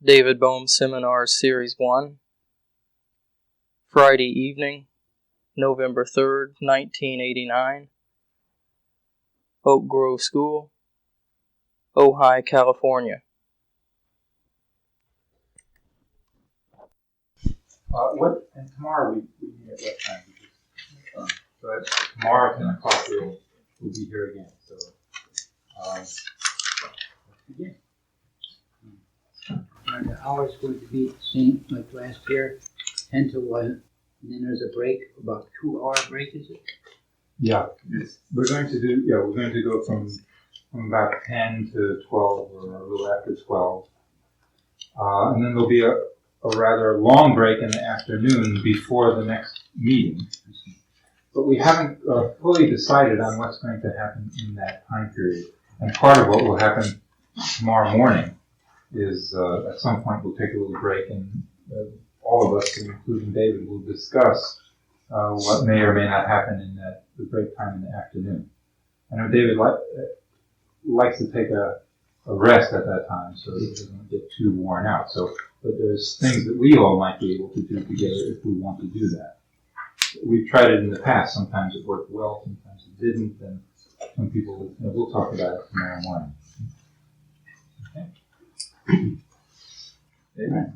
David Bohm Seminar Series 1, Friday evening, November 3rd, 1989, Oak Grove School, Ojai, California. And tomorrow we meet at what time? So tomorrow at 10 o'clock we'll be here again. So let's begin. Are the hours going to be the same like last year, 10 to 1, and then there's a break, about 2-hour break, is it? Yeah, we're going to go from about 10 to 12 or a little after 12. And then there'll be a rather long break in the afternoon before the next meeting. But we haven't fully decided on what's going to happen in that time period. And part of what will happen tomorrow morning is at some point we'll take a little break and all of us, including David, will discuss what may or may not happen in the break time in the afternoon. I know David likes to take a rest at that time so he doesn't get too worn out. But there's things that we all might be able to do together if we want to do that. We've tried it in the past. Sometimes it worked well, sometimes it didn't, and some people, we'll talk about it tomorrow morning. Okay. David?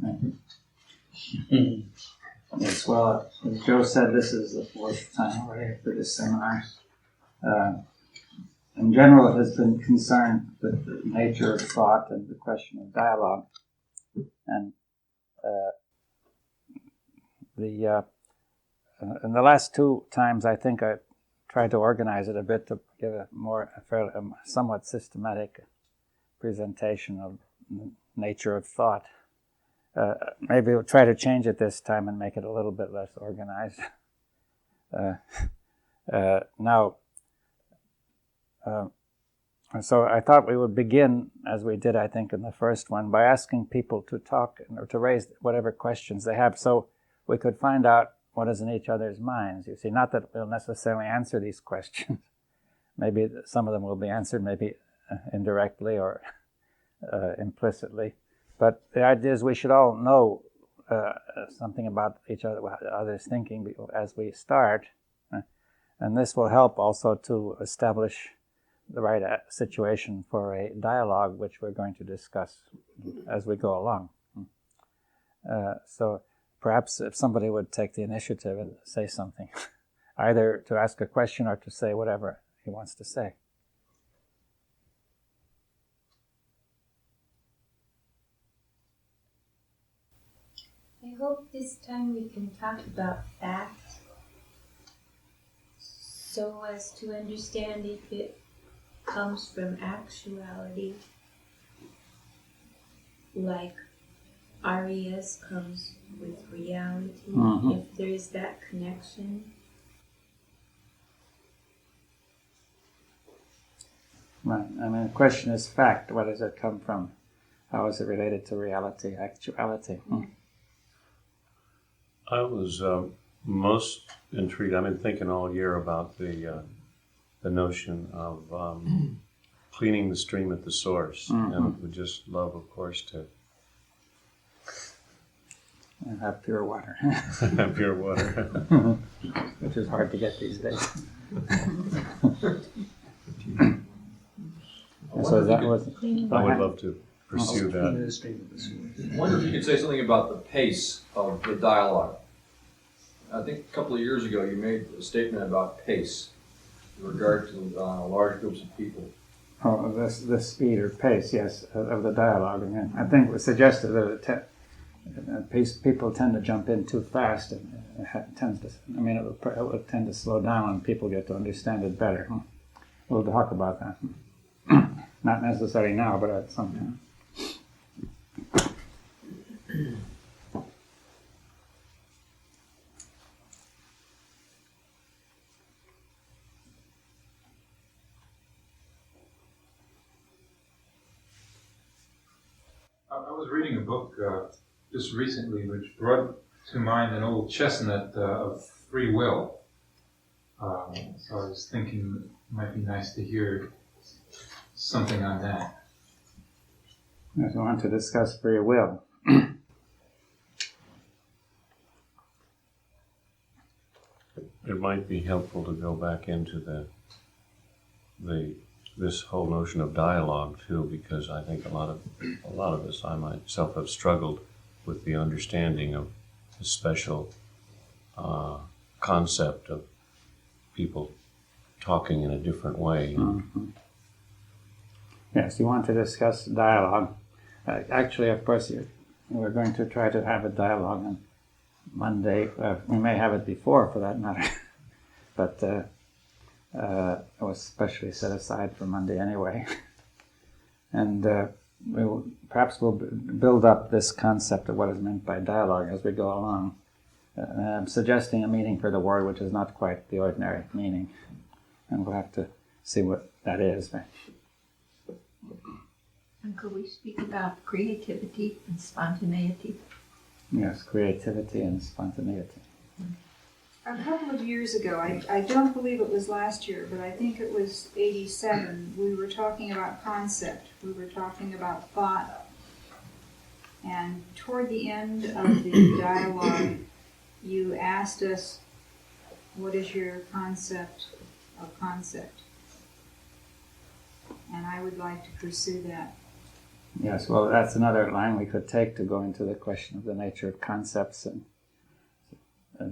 Yes, well, as Joe said, this is the 4th time already for this seminar. In general, it has been concerned with the nature of thought and the question of dialogue. And in the last 2 times, I think I tried to organize it a bit to give a somewhat systematic presentation of the nature of thought. Maybe we'll try to change it this time and make it a little bit less organized. So I thought we would begin, as we did, I think, in the first one, by asking people to talk or to raise whatever questions they have so we could find out what is in each other's minds. You see, not that we'll necessarily answer these questions. Maybe some of them will be answered, maybe indirectly or implicitly. But the idea is we should all know something about each other, what others thinking as we start. And this will help also to establish the right situation for a dialogue, which we're going to discuss as we go along. So perhaps if somebody would take the initiative and say something, either to ask a question or to say whatever he wants to say. I hope this time we can talk about fact so as to understand if it comes from actuality, like Arias comes with reality, if there is that connection. Right. I mean, the question is fact. Where does it come from? How is it related to reality, actuality? I was most intrigued. I've been thinking all year about the notion of cleaning the stream at the source, and would just love, of course, to have pure water. have pure water, which is hard to get these days. So that was. I would love to pursue that. I wonder if you could say something about the pace of the dialogue. I think a couple of years ago you made a statement about pace in regard to large groups of people. Oh, the speed or pace, yes, of the dialogue. And I think it was suggested that people tend to jump in too fast, and it would tend to slow down when people get to understand it better. We'll talk about that. Not necessarily now, but at some time. I was reading a book just recently which brought to mind an old chestnut of free will. So I was thinking it might be nice to hear something on that. If you want to discuss free will, It might be helpful to go back into this whole notion of dialogue too, because I think a lot of us, I myself, have struggled with the understanding of the special concept of people talking in a different way. Mm-hmm. Yes, you want to discuss dialogue. Actually, of course, we're going to try to have a dialogue on Monday. We may have it before, for that matter, but it was specially set aside for Monday anyway. And perhaps we'll build up this concept of what is meant by dialogue as we go along. I'm suggesting a meaning for the word which is not quite the ordinary meaning, and we'll have to see what that is. And could we speak about creativity and spontaneity? Yes, creativity and spontaneity. A couple of years ago, I don't believe it was last year, but I think it was 87, we were talking about concept, we were talking about thought, and toward the end of the dialogue, you asked us, what is your concept of concept? And I would like to pursue that. Yes, well, that's another line we could take to go into the question of the nature of concepts, and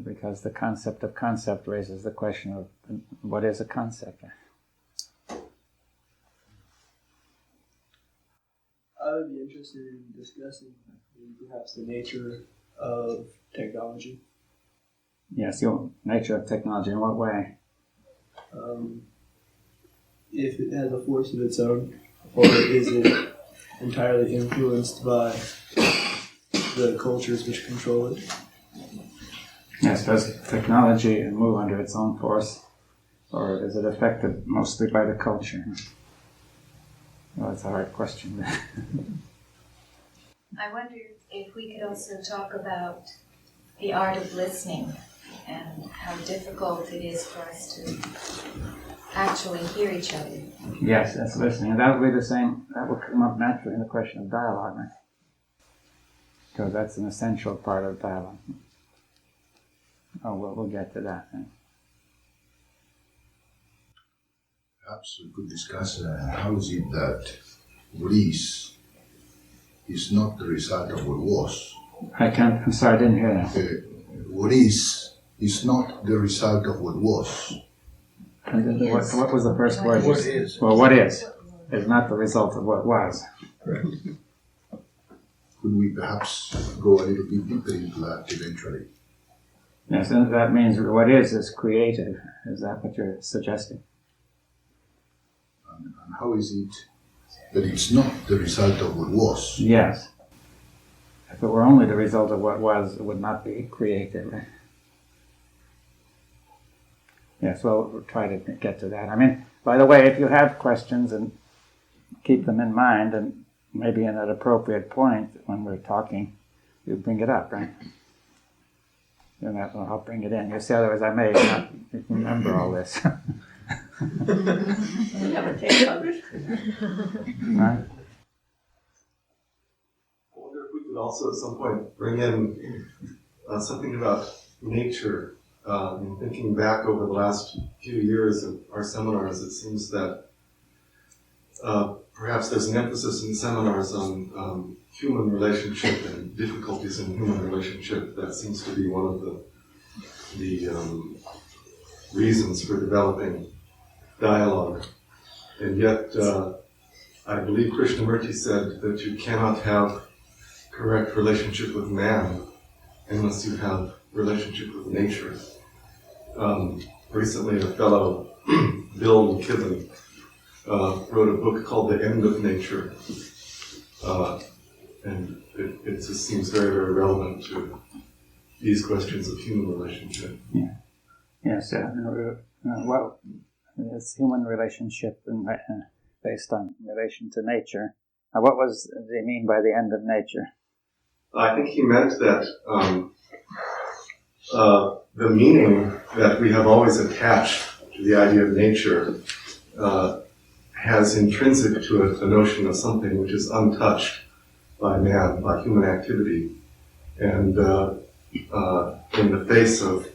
because the concept of concept raises the question of what is a concept. I would be interested in discussing perhaps the nature of technology. Yes, the nature of technology. In what way? If it has a force of its own, or is it entirely influenced by the cultures which control it? Yes, does technology move under its own force, or is it affected mostly by the culture? Well, that's a hard question. I wonder if we could also talk about the art of listening and how difficult it is for us to actually hear each other. Yes, that's listening. And that would be the same, that would come up naturally in the question of dialogue, right? Because that's an essential part of dialogue. Oh, well, we'll get to that then. Perhaps we could discuss how is it that what is not the result of what was. I'm sorry, I didn't hear that. What is not the result of what was. What was the first word? What is? Well, what is not the result of what was. Correct. Could we perhaps go a little bit deeper into that eventually? Yes, and that means what is creative. Is that what you're suggesting? And how is it that it's not the result of what was? Yes. If it were only the result of what was, it would not be creative. Right? Yes, well, we'll try to get to that. I mean, by the way, if you have questions, and keep them in mind, and maybe in an appropriate point when we're talking, you bring it up, right? And I'll bring it in. You see, otherwise I may not remember all this. Never take others. Right? I wonder if we could also at some point bring in something about nature. Thinking back over the last few years of our seminars, it seems that perhaps there's an emphasis in seminars on human relationship and difficulties in human relationship. That seems to be one of the reasons for developing dialogue. And yet, I believe Krishnamurti said that you cannot have correct relationship with man unless you have relationship with nature. Recently, a fellow, Bill McKibben, wrote a book called The End of Nature. And it just seems very, very relevant to these questions of human relationship. Yeah. Yes, well, it's human relationship based on relation to nature. What did he mean by the end of nature? I think he meant that the meaning that we have always attached to the idea of nature has intrinsic to it a notion of something which is untouched by man, by human activity. And in the face of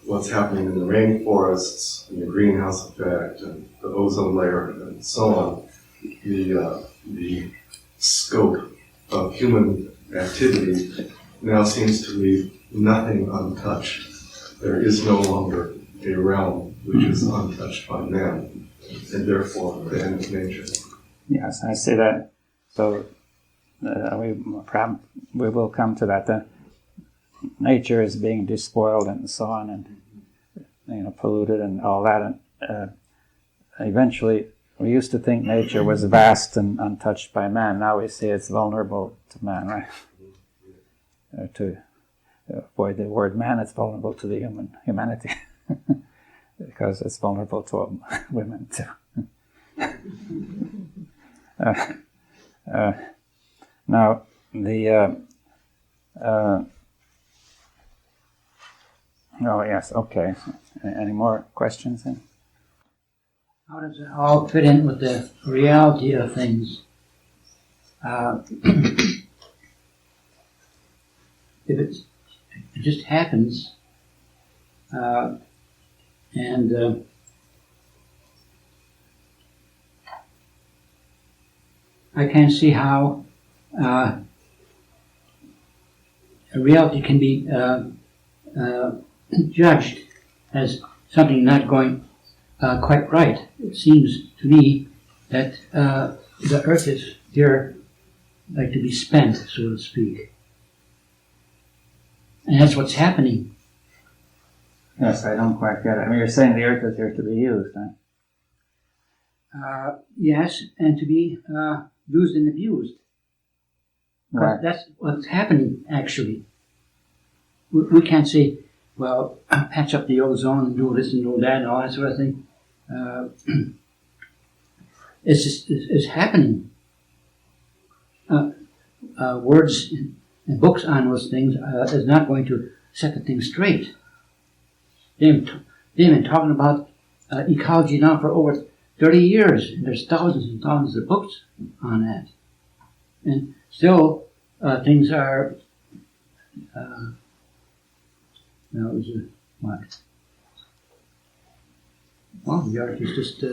what's happening in the rainforests, and the greenhouse effect, and the ozone layer, and so on, the scope of human activity now seems to leave nothing untouched. There is no longer a realm which is untouched by man, and therefore the end of nature. Yes, I see that. So we will come to that. Nature is being despoiled and so on, and polluted and all that. And eventually, we used to think nature was vast and untouched by man. Now we see it's vulnerable to man, right? To avoid the word man, it's vulnerable to the humanity because it's vulnerable to women too. Now the oh yes, okay. Any more questions then? How does it all fit in with the reality of things? If it just happens, and I can't see how a reality can be judged as something not going quite right. It seems to me that the earth is here like to be spent, so to speak. And that's what's happening. Yes, I don't quite get it. I mean, you're saying the earth is here to be used, huh? Yes, and to be used and abused. Right. That's what's happening, actually. We can't say, well, patch up the ozone and do this and do that and all that sort of thing. It's happening. Words and books on those things is not going to set the thing straight. They've been talking about ecology now for over 30 years. And there's thousands and thousands of books on that. And still, things are, what? Well, the earth is just,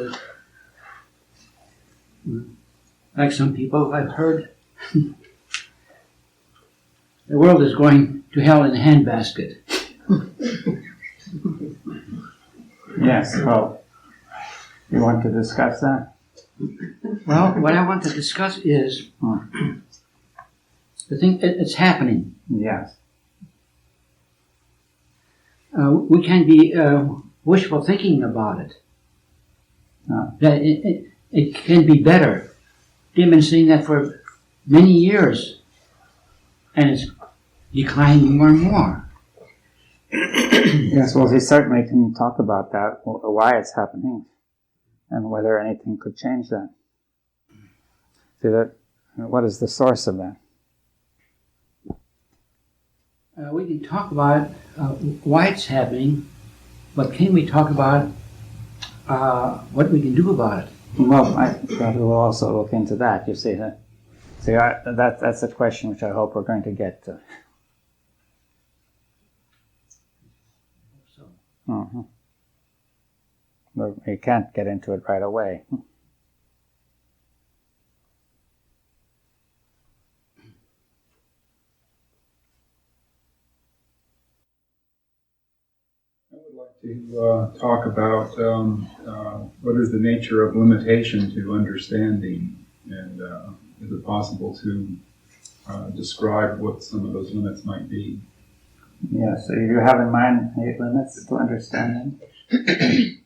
like some people I've heard, the world is going to hell in a handbasket. Yes, well, you want to discuss that? Well, what I want to discuss is the thing, it's happening. Yes. We can be wishful thinking about it. That it can be better. They've been saying that for many years, and it's declining more and more. Yes, well, he certainly can talk about that, why it's happening, and whether anything could change that. See that? What is the source of that? We can talk about why it's happening, but can we talk about what we can do about it? Well, I will also look into that, you see. That's a question which I hope we're going to get to. Mm-hmm. But we can't get into it right away. I would like to talk about what is the nature of limitation to understanding, and is it possible to describe what some of those limits might be? Yes, so you have in mind limits to understanding? I'm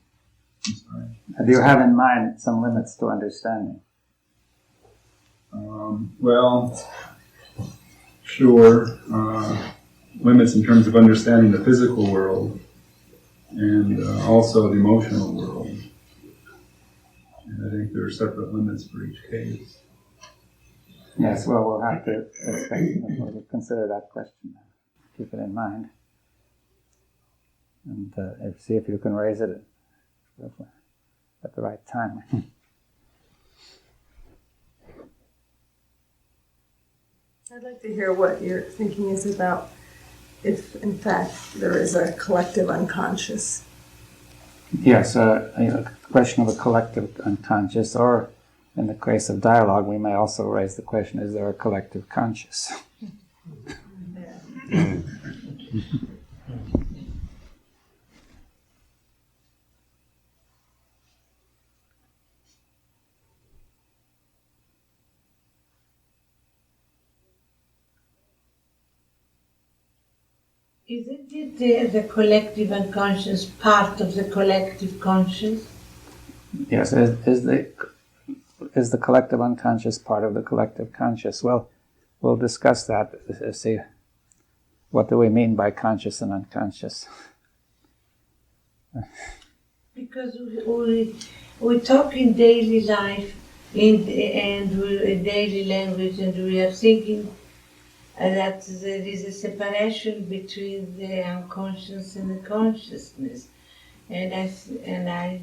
sorry? Do you have in mind some limits to understanding? Well, sure. Limits in terms of understanding the physical world and also the emotional world. And I think there are separate limits for each case. Yes, well, we'll have to we'll consider that question. Keep it in mind. And see if you can raise it at the right time. I'd like to hear what your thinking is about if, in fact, there is a collective unconscious. Yes, a question of a collective unconscious, or in the case of dialogue, we may also raise the question, is there a collective conscious? Isn't it the collective unconscious part of the collective conscious? Yes, is the collective unconscious part of the collective conscious? Well, we'll discuss that. See, what do we mean by conscious and unconscious? Because we talk in daily life and in daily language, and we are thinking that there is a separation between the unconscious and the consciousness, and I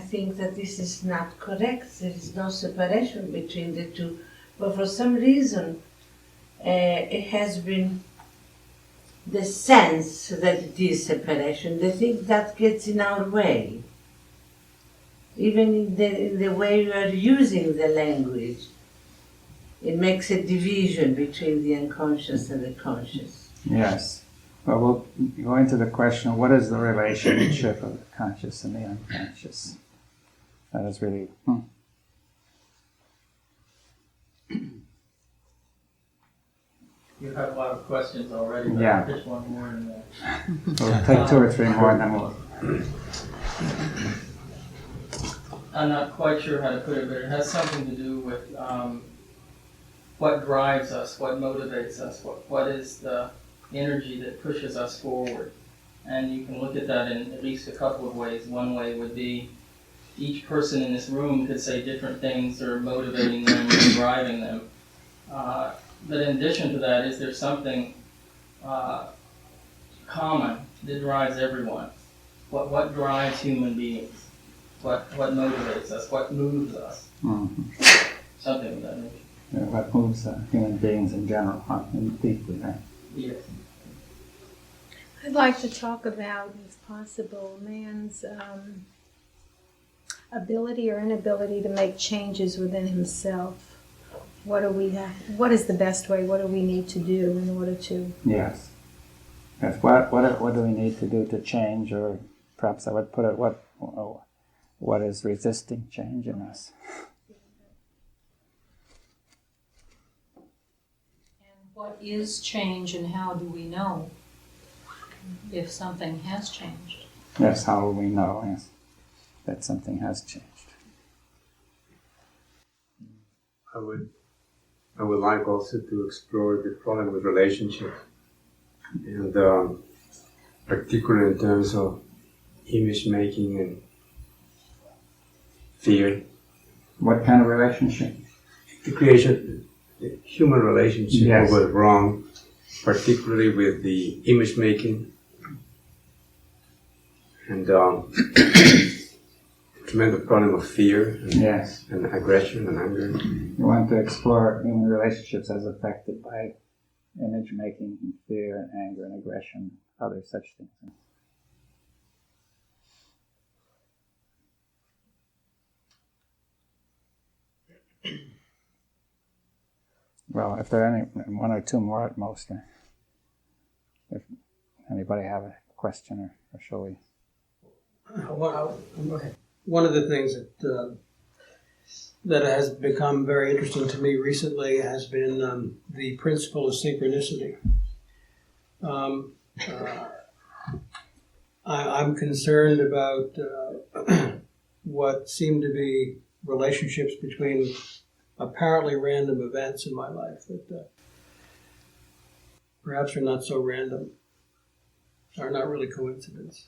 think that this is not correct. There is no separation between the two, but for some reason it has been the sense that it is separation. They think that gets in our way, even in the way we are using the language. It makes a division between the unconscious and the conscious. Yes. Well, we'll go into the question of what is the relationship of the conscious and the unconscious. That is really... You have a lot of questions already, but Yeah. I'll pitch one more in there. We'll take two or three more and then we'll... I'm not quite sure how to put it, but it has something to do with what drives us, what motivates us, what is the energy that pushes us forward. And you can look at that in at least a couple of ways. One way would be each person in this room could say different things that are motivating them or driving them. But in addition to that, is there something common that drives everyone? What drives human beings? What motivates us? What moves us? Mm-hmm. Something of that nature. Yeah, what moves human beings in general, deeply, right? Yes. I'd like to talk about, if possible, man's ability or inability to make changes within himself. What is the best way? What do we need to do in order to? Yes. Yes. What do we need to do to change, or perhaps I would put it, what is resisting change in us? What is change, and how do we know if something has changed? Yes, how will we know, yes, that something has changed? I would like also to explore the problem with relationship, and particularly in terms of image making and fear. What kind of relationship? The creation, the human relationship, yes. Was wrong, particularly with the image making and tremendous problem of fear and, yes. and aggression and anger. You want to explore human relationships as affected by image making and fear and anger and aggression, other such things. Well, if there are any, one or two more at most, if anybody have a question, or shall we? One of the things that has become very interesting to me recently has been the principle of synchronicity. I'm concerned about what seem to be relationships between apparently random events in my life that perhaps are not so random, are not really coincidence.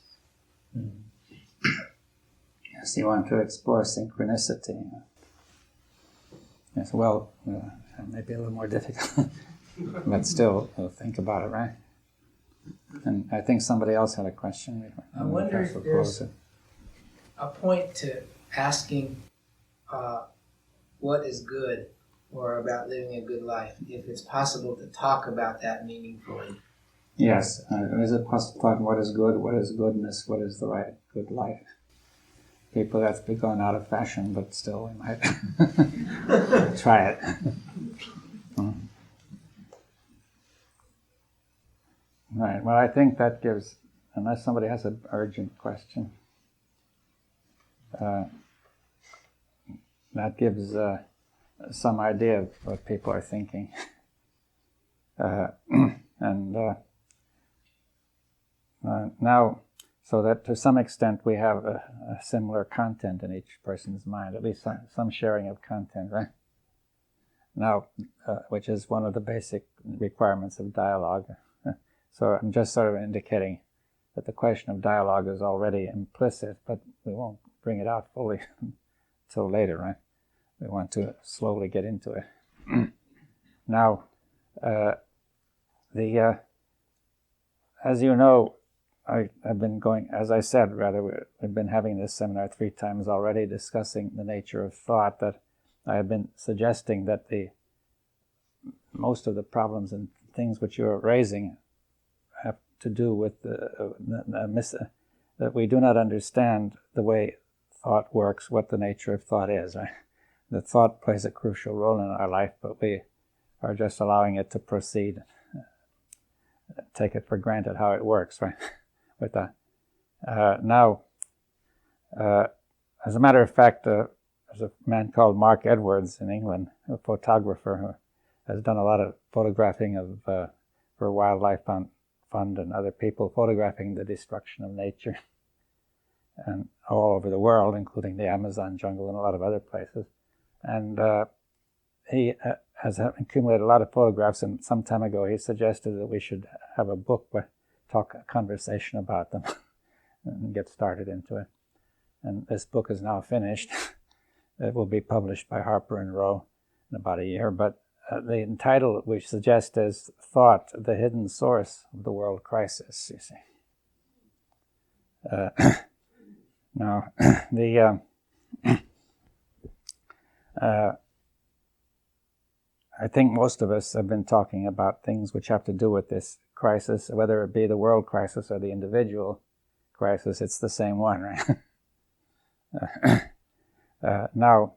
Yes, you want to explore synchronicity. Yes, well, maybe a little more difficult, but still, think about it, right? And I think somebody else had a question. I wonder if there's a point to asking what is good or about living a good life, if it's possible to talk about that meaningfully. Yes. Is it possible to talk what is good, what is goodness, what is the right good life? People, that's gone out of fashion, but still we might try it. Right. Well, I think that gives, unless somebody has an urgent question, that gives some idea of what people are thinking. Now, so that to some extent we have a similar content in each person's mind, at least some sharing of content, right? Now, which is one of the basic requirements of dialogue. So I'm just sort of indicating that the question of dialogue is already implicit, but we won't bring it out fully until later, right? We want to slowly get into it. Now, as you know, I've been going, as I said, we've been having this seminar 3 times already, discussing the nature of thought. That I have been suggesting that most of the problems and things which you're raising have to do with that we do not understand the way thought works, what the nature of thought is. Right? The thought plays a crucial role in our life, but we are just allowing it to proceed. Take it for granted how it works, right? With that. Now, as a matter of fact, there's a man called Mark Edwards in England, a photographer who has done a lot of photographing of for Wildlife Fund and other people, photographing the destruction of nature, and all over the world, including the Amazon jungle and a lot of other places. And he has accumulated a lot of photographs, and some time ago he suggested that we should have a book, a conversation about them, and get started into it. And this book is now finished. It will be published by Harper and Row in about a year, but the title we suggest is Thought, the Hidden Source of the World Crisis, you see. Now, I think most of us have been talking about things which have to do with this crisis, whether it be the world crisis or the individual crisis. It's the same one, right? Now,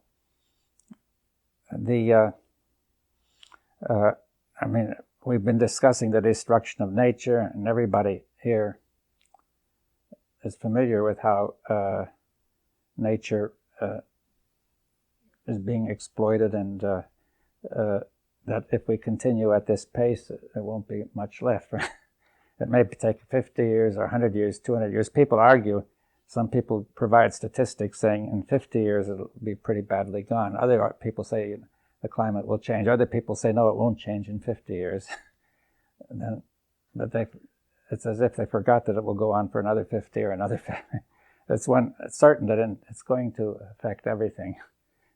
we've been discussing the destruction of nature, and everybody here is familiar with how nature is being exploited, and that if we continue at this pace, there won't be much left. Right? It may take 50 years or 100 years, 200 years. People argue. Some people provide statistics saying in 50 years it'll be pretty badly gone. Other people say the climate will change. Other people say no, it won't change in 50 years. But it's as if they forgot that it will go on for another 50 or another 50. It's certain that it's going to affect everything.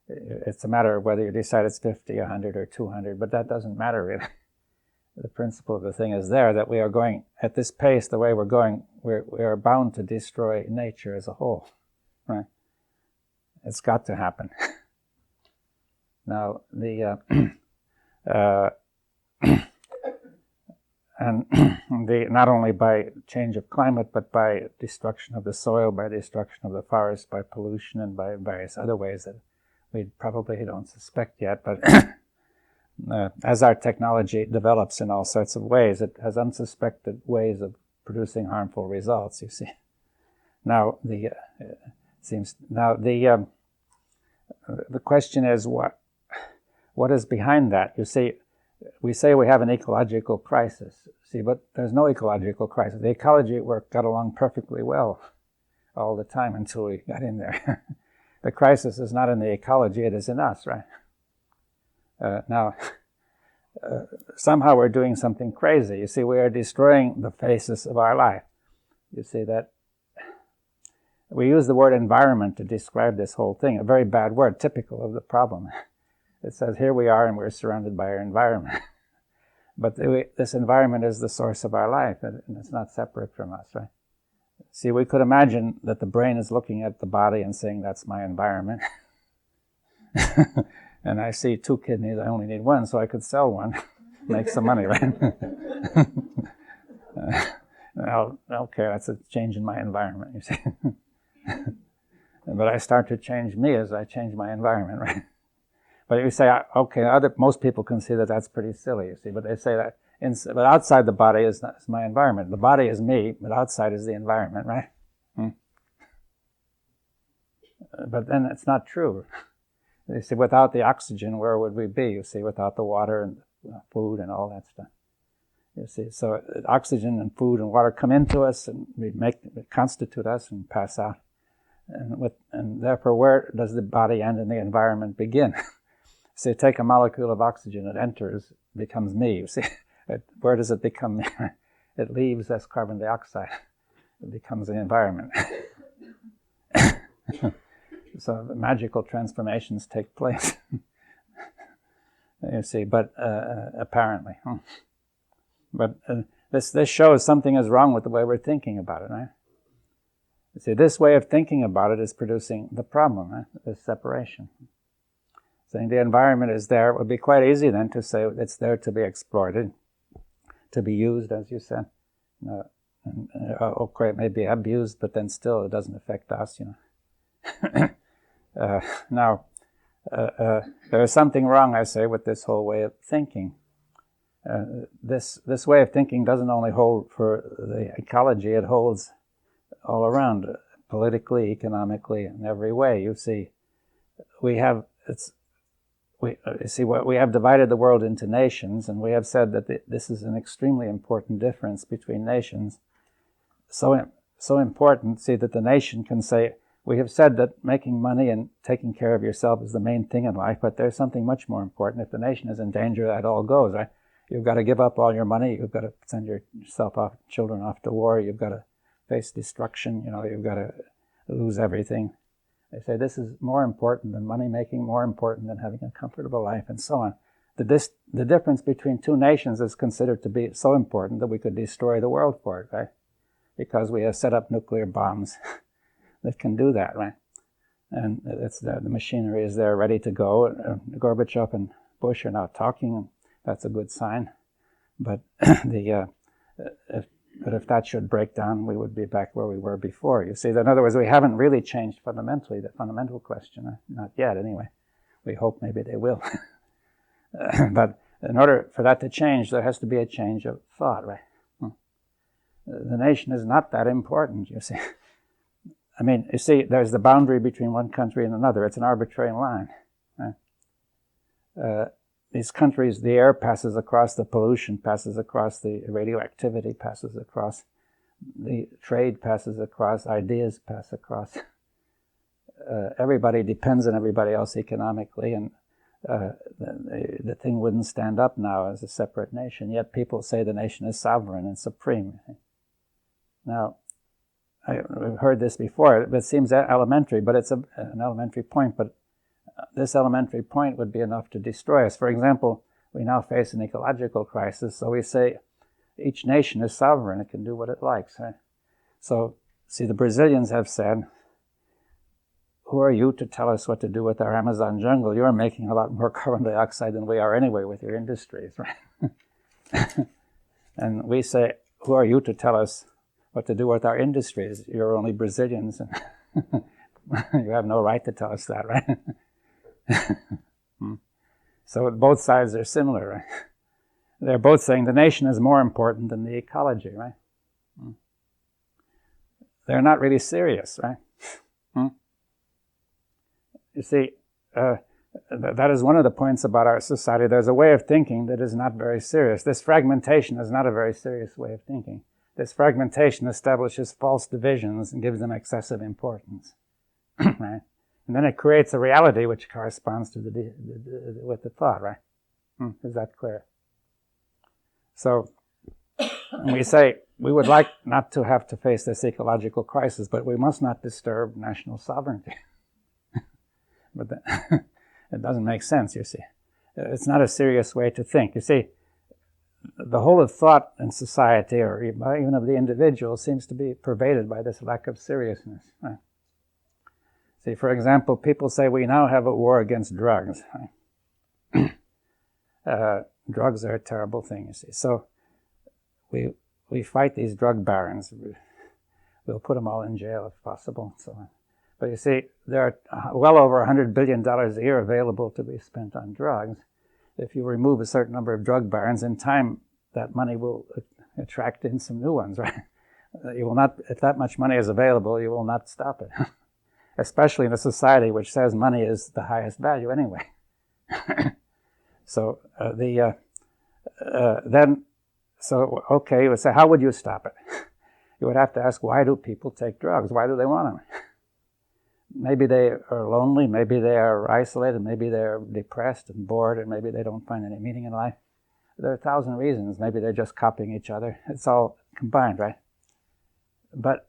It's a matter of whether you decide it's 50, 100, or 200, but that doesn't matter really. The principle of the thing is there, that we are going, at this pace, the way we're going, we are bound to destroy nature as a whole. Right? It's got to happen. Now, not only by change of climate, but by destruction of the soil, by destruction of the forest, by pollution, and by various other ways that we probably don't suspect yet, but as our technology develops in all sorts of ways, it has unsuspected ways of producing harmful results, you see. Now, the question is what is behind that? You see, we say we have an ecological crisis, see, but there's no ecological crisis. The ecology got along perfectly well all the time until we got in there. The crisis is not in the ecology, it is in us, right? Somehow we're doing something crazy. You see, we are destroying the faces of our life. You see that we use the word environment to describe this whole thing, a very bad word, typical of the problem. It says here we are and we're surrounded by our environment. But this environment is the source of our life, and it's not separate from us, right? See, we could imagine that the brain is looking at the body and saying, that's my environment. and I see 2 kidneys, I only need 1, so I could sell one, make some money, right? Okay, that's a change in my environment, you see. But I start to change me as I change my environment, right? But you say, okay, most people can see that that's pretty silly, you see, but they say that, but outside the body is my environment. The body is me, but outside is the environment, right? But then it's not true. You see, without the oxygen, where would we be? You see, without the water and food and all that stuff. You see, so oxygen and food and water come into us and constitute us and pass out. And therefore, where does the body end and the environment begin? So take a molecule of oxygen, it enters, becomes me. You see, where does it become me? It leaves as carbon dioxide. It becomes the environment. So magical transformations take place. You see, but apparently. But this shows something is wrong with the way we're thinking about it, right? You see, this way of thinking about it is producing the problem, right? This separation. Saying the environment is there, it would be quite easy then to say it's there to be exploited, to be used, as you said. Okay, it may be abused, but then still it doesn't affect us, you know. Now, there is something wrong, I say, with this whole way of thinking. This way of thinking doesn't only hold for the ecology, it holds all around, politically, economically, in every way. You see, we have divided the world into nations, and we have said that this is an extremely important difference between nations. So important, see, that the nation can say, we have said that making money and taking care of yourself is the main thing in life, but there's something much more important. If the nation is in danger, that all goes, right? You've got to give up all your money. You've got to send yourself off, children off to war. You've got to face destruction. You know, you've got to lose everything. They say this is more important than money making, more important than having a comfortable life, and so on. The difference between two nations is considered to be so important that we could destroy the world for it, right? Because we have set up nuclear bombs that can do that, right? And it's the machinery is there ready to go. Gorbachev and Bush are now talking, and that's a good sign. But if that should break down, we would be back where we were before. You see, in other words, we haven't really changed fundamentally the fundamental question, not yet anyway. We hope maybe they will. But in order for that to change, there has to be a change of thought, right? The nation is not that important, you see. I mean, you see, there's the boundary between one country and another. It's an arbitrary line. Right? These countries, the air passes across, the pollution passes across, the radioactivity passes across, the trade passes across, ideas pass across. Everybody depends on everybody else economically, and the thing wouldn't stand up now as a separate nation. Yet people say the nation is sovereign and supreme. Now, I've heard this before. It seems elementary, but it's an elementary point. But this elementary point would be enough to destroy us. For example, we now face an ecological crisis, so we say each nation is sovereign. It can do what it likes. Right? So, see, the Brazilians have said, who are you to tell us what to do with our Amazon jungle? You're making a lot more carbon dioxide than we are anyway with your industries, right? And we say, who are you to tell us what to do with our industries? You're only Brazilians, and you have no right to tell us that, right? So both sides are similar, right? They're both saying the nation is more important than the ecology, right? They're not really serious, right? You see, that is one of the points about our society. There's a way of thinking that is not very serious. This fragmentation is not a very serious way of thinking. This fragmentation establishes false divisions and gives them excessive importance, right? And then it creates a reality which corresponds to with the thought, right? Is that clear? So we say we would like not to have to face this ecological crisis, but we must not disturb national sovereignty. But it doesn't make sense, you see. It's not a serious way to think. You see, the whole of thought in society, or even of the individual, seems to be pervaded by this lack of seriousness. Right? See, for example, people say we now have a war against drugs. Right? drugs are a terrible thing, you see. So we fight these drug barons. We'll put them all in jail if possible, and so on. But you see, there are well over $100 billion a year available to be spent on drugs. If you remove a certain number of drug barons, in time that money will attract in some new ones, right? You will not, if that much money is available, you will not stop it. Especially in a society which says money is the highest value anyway. So okay, you would say, how would you stop it? You would have to ask, why do people take drugs? Why do they want them? Maybe they are lonely, maybe they are isolated, maybe they're depressed and bored, and maybe they don't find any meaning in life. There are 1,000 reasons. Maybe they're just copying each other. It's all combined, right? But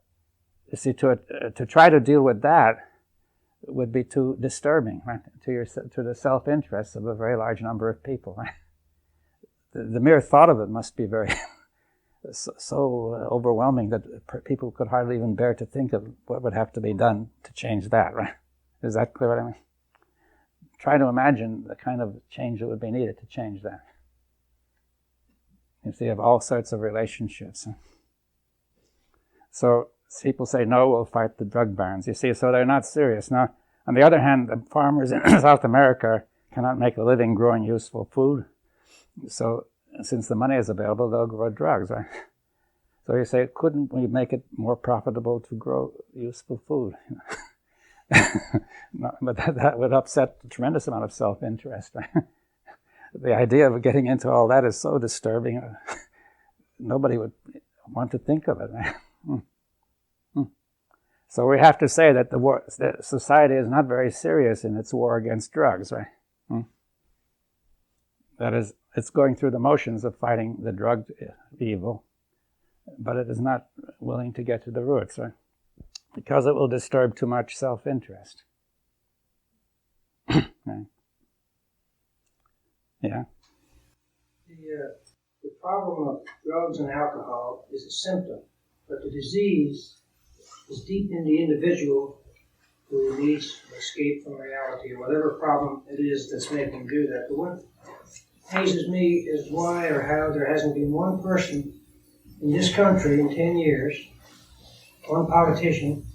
you see, to try to deal with that would be too disturbing, right? To the self-interest of a very large number of people, right? The mere thought of it must be very so overwhelming that people could hardly even bear to think of what would have to be done to change that, right? Is that clear what I mean? Try to imagine the kind of change that would be needed to change that. You see, of all sorts of relationships. So people say, no, we'll fight the drug barons. You see, so they're not serious. Now, on the other hand, the farmers in South America cannot make a living growing useful food. So since the money is available, they'll grow drugs, right? So you say, couldn't we make it more profitable to grow useful food? No, but that would upset a tremendous amount of self-interest, right? The idea of getting into all that is so disturbing. Nobody would want to think of it, right? So we have to say that the society is not very serious in its war against drugs, right? That is, it's going through the motions of fighting the drug evil, but it is not willing to get to the roots, right? Because it will disturb too much self-interest. Right? Yeah? The problem of drugs and alcohol is a symptom, but the disease is deep in the individual who needs to escape from reality or whatever problem it is that's making him do that. But what amazes me is why or how there hasn't been one person in this country in 10 years, one politician,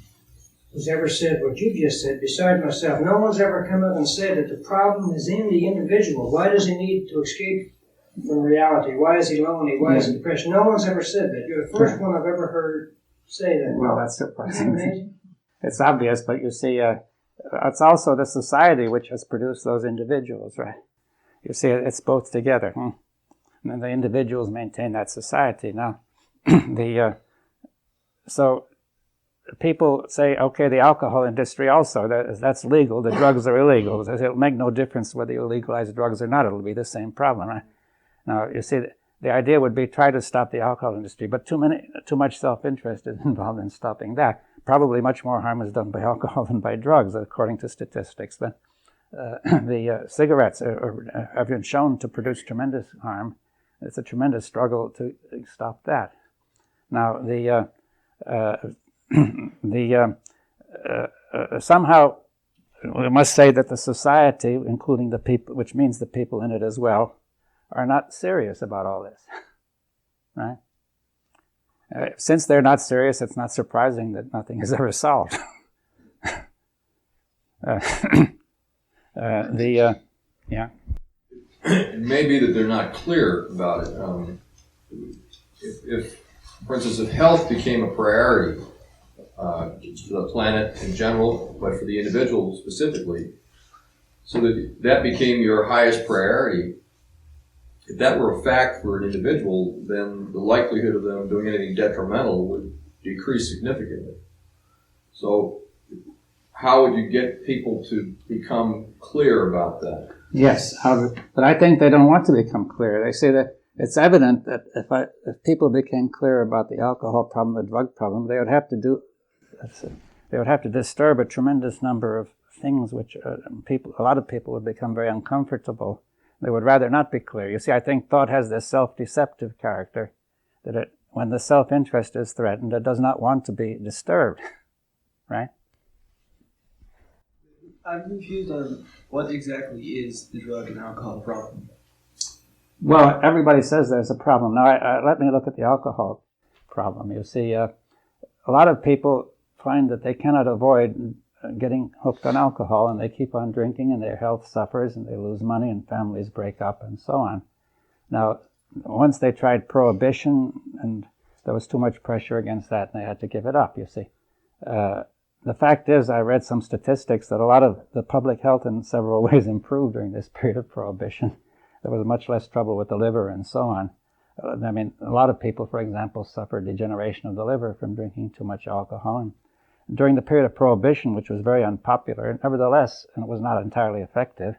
who's ever said what you just said, beside myself. No one's ever come up and said that the problem is in the individual. Why does he need to escape from reality? Why is he lonely? Why is he depressed? No one's ever said that. You're the first one I've ever heard say that. Well, that's surprising. Isn't that amazing? It's obvious, but you see, it's also the society which has produced those individuals, right? You see, it's both together. And then the individuals maintain that society. Now, so people say, okay, the alcohol industry also, that's legal, the drugs are illegal. It'll make no difference whether you legalize drugs or not, it'll be the same problem, right? Now, you see, the idea would be try to stop the alcohol industry, but too much self-interest is involved in stopping that. Probably much more harm is done by alcohol than by drugs, according to statistics. But the cigarettes have been shown to produce tremendous harm. It's a tremendous struggle to stop that. Now, somehow we must say that the society, including the people, which means the people in it as well, are not serious about all this, right? Since they're not serious, it's not surprising that nothing is ever solved. Yeah. It may be that they're not clear about it. If, for instance, if health became a priority for the planet in general, but for the individual specifically, so that became your highest priority, if that were a fact for an individual, then the likelihood of them doing anything detrimental would decrease significantly. So how would you get people to become clear about that? Yes, but I think they don't want to become clear. They say that it's evident that if people became clear about the alcohol problem, the drug problem, they would have to disturb a tremendous number of things which a lot of people would become very uncomfortable. They would rather not be clear. You see, I think thought has this self-deceptive character, that when the self-interest is threatened, it does not want to be disturbed, right? I'm confused on what exactly is the drug and alcohol problem. Well, everybody says there's a problem. Now, let me look at the alcohol problem. You see, a lot of people find that they cannot avoid getting hooked on alcohol, and they keep on drinking, and their health suffers, and they lose money, and families break up, and so on. Now, once they tried prohibition, and there was too much pressure against that, and they had to give it up, you see. The fact is, I read some statistics that a lot of the public health in several ways improved during this period of prohibition. There was much less trouble with the liver and so on. I mean, a lot of people, for example, suffered degeneration of the liver from drinking too much alcohol. And during the period of prohibition, which was very unpopular, nevertheless, and it was not entirely effective,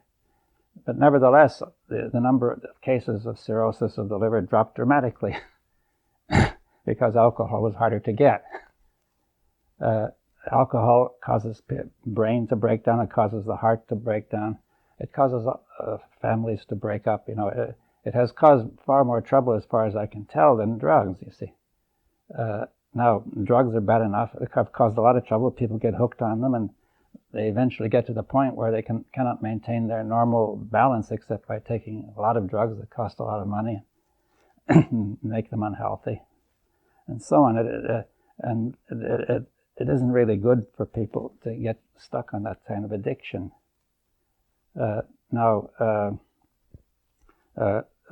but nevertheless, the number of cases of cirrhosis of the liver dropped dramatically because alcohol was harder to get. Alcohol causes brain to break down. It causes the heart to break down. It causes families to break up. You know, it has caused far more trouble, as far as I can tell, than drugs. You see, now drugs are bad enough. They have caused a lot of trouble. People get hooked on them, and they eventually get to the point where they cannot maintain their normal balance except by taking a lot of drugs that cost a lot of money, and make them unhealthy, and so on. It isn't really good for people to get stuck on that kind of addiction.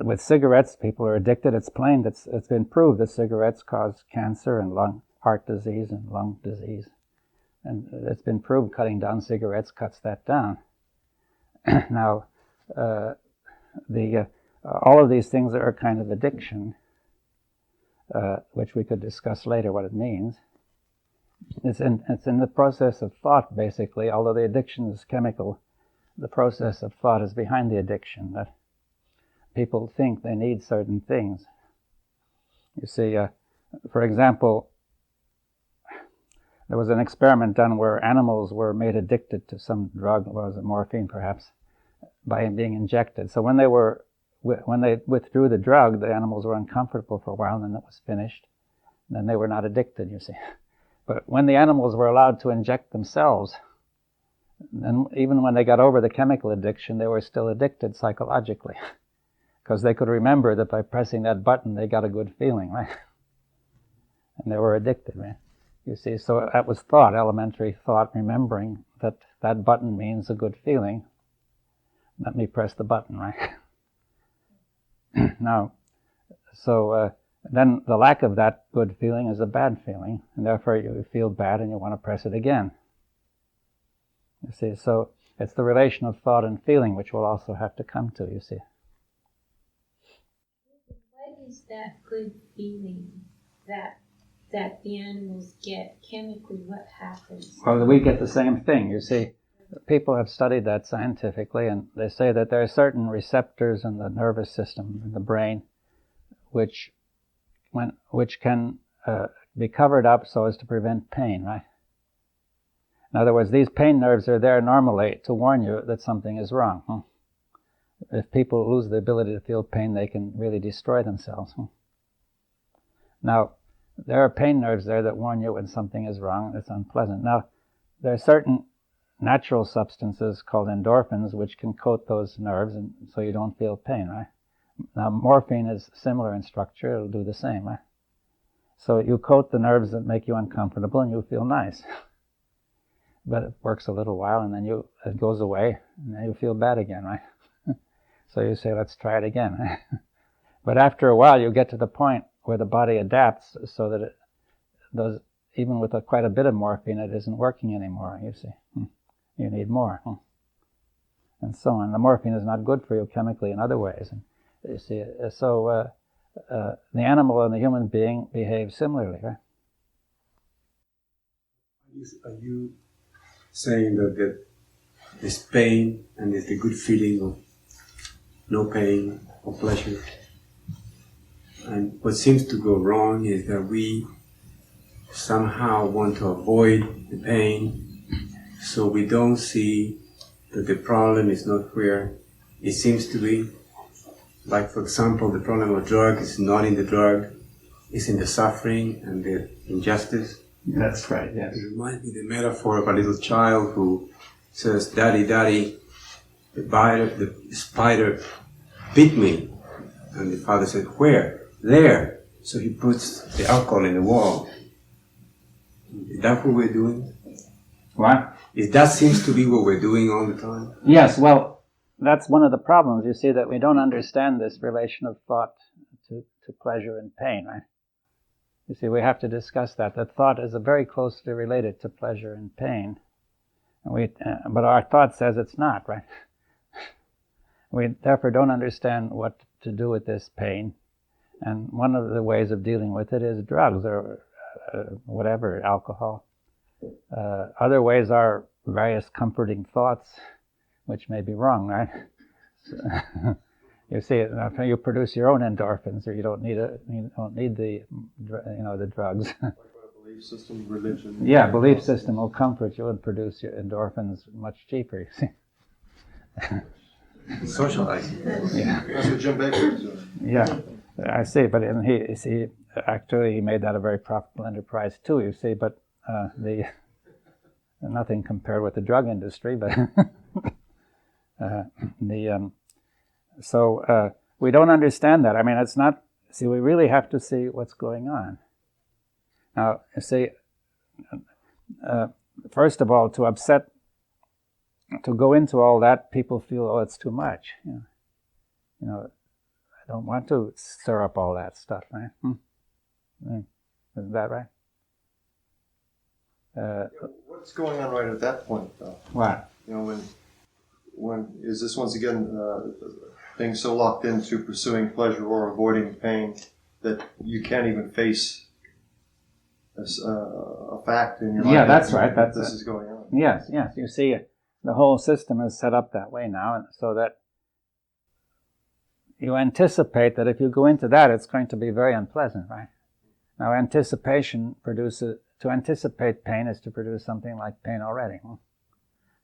With cigarettes, people are addicted. It's plain. It's been proved that cigarettes cause cancer and heart disease and lung disease. And it's been proved cutting down cigarettes cuts that down. Now, all of these things are a kind of addiction, which we could discuss later what it means. It's in the process of thought, basically. Although the addiction is chemical, the process of thought is behind the addiction, that people think they need certain things. You see, for example, there was an experiment done where animals were made addicted to some drug, or was it morphine perhaps, by being injected. So when they withdrew the drug, the animals were uncomfortable for a while, and then it was finished. And then they were not addicted, you see. But when the animals were allowed to inject themselves, and even when they got over the chemical addiction, they were still addicted psychologically, because they could remember that by pressing that button, they got a good feeling, right? And they were addicted, right? You see, so that was thought, elementary thought, remembering that that button means a good feeling. Let me press the button, right? Now, so then the lack of that good feeling is a bad feeling, and therefore you feel bad and you want to press it again. You see, so it's the relation of thought and feeling which we'll also have to come to, you see. What is that good feeling that the animals get chemically? What happens? Well, we get the same thing, you see. People have studied that scientifically, and they say that there are certain receptors in the nervous system, in the brain, which can be covered up so as to prevent pain, right? In other words, these pain nerves are there normally to warn you that something is wrong. If people lose the ability to feel pain, they can really destroy themselves. Now, there are pain nerves there that warn you when something is wrong, it's unpleasant. Now, there are certain natural substances called endorphins which can coat those nerves, and so you don't feel pain, right? Now, morphine is similar in structure. It'll do the same, right? So you coat the nerves that make you uncomfortable, and you feel nice. But it works a little while, and then it goes away, and then you feel bad again, right? So you say, let's try it again. Right? But after a while, you get to the point where the body adapts so that even with quite a bit of morphine, it isn't working anymore, you see. You need more. And so on. The morphine is not good for you chemically in other ways. And you see, so the animal and the human being behave similarly, right? Are you saying that there's pain and there's the good feeling of no pain or pleasure? And what seems to go wrong is that we somehow want to avoid the pain, so we don't see that the problem is not where it seems to be. Like, for example, the problem of drug is not in the drug, it's in the suffering and the injustice. That's right, yes. It reminds me of the metaphor of a little child who says, "Daddy, Daddy, the spider bit me." And the father said, "Where?" "There." So he puts the alcohol in the wall. Is that what we're doing? What? That seems to be what we're doing all the time. Yes, well, that's one of the problems. You see, that we don't understand this relation of thought to pleasure and pain, right? You see, we have to discuss that thought is very closely related to pleasure and pain. And but our thought says it's not, right? We therefore don't understand what to do with this pain. And one of the ways of dealing with it is drugs or whatever, alcohol. Other ways are various comforting thoughts, which may be wrong, right? You see, you produce your own endorphins, or you don't need the drugs. Like a belief system, religion. Yeah, belief system will comfort you and produce your endorphins much cheaper. You see. Socializing. Yeah. That's what Jim Baker was doing. Yeah, I see. But he made that a very profitable enterprise too. You see, but nothing compared with the drug industry. But so we don't understand that. I mean, it's not. See, we really have to see what's going on. Now, you see, first of all, to go into all that, people feel, oh, it's too much. You know, I don't want to stir up all that stuff, right? Isn't that right? What's going on right at that point, though? What? You know, when is this once again being so locked into pursuing pleasure or avoiding pain that you can't even face a fact in your mind? Yeah, that's right. This is going on. Yes. You see, the whole system is set up that way now, so that you anticipate that if you go into that, it's going to be very unpleasant, right? Now, to anticipate pain is to produce something like pain already.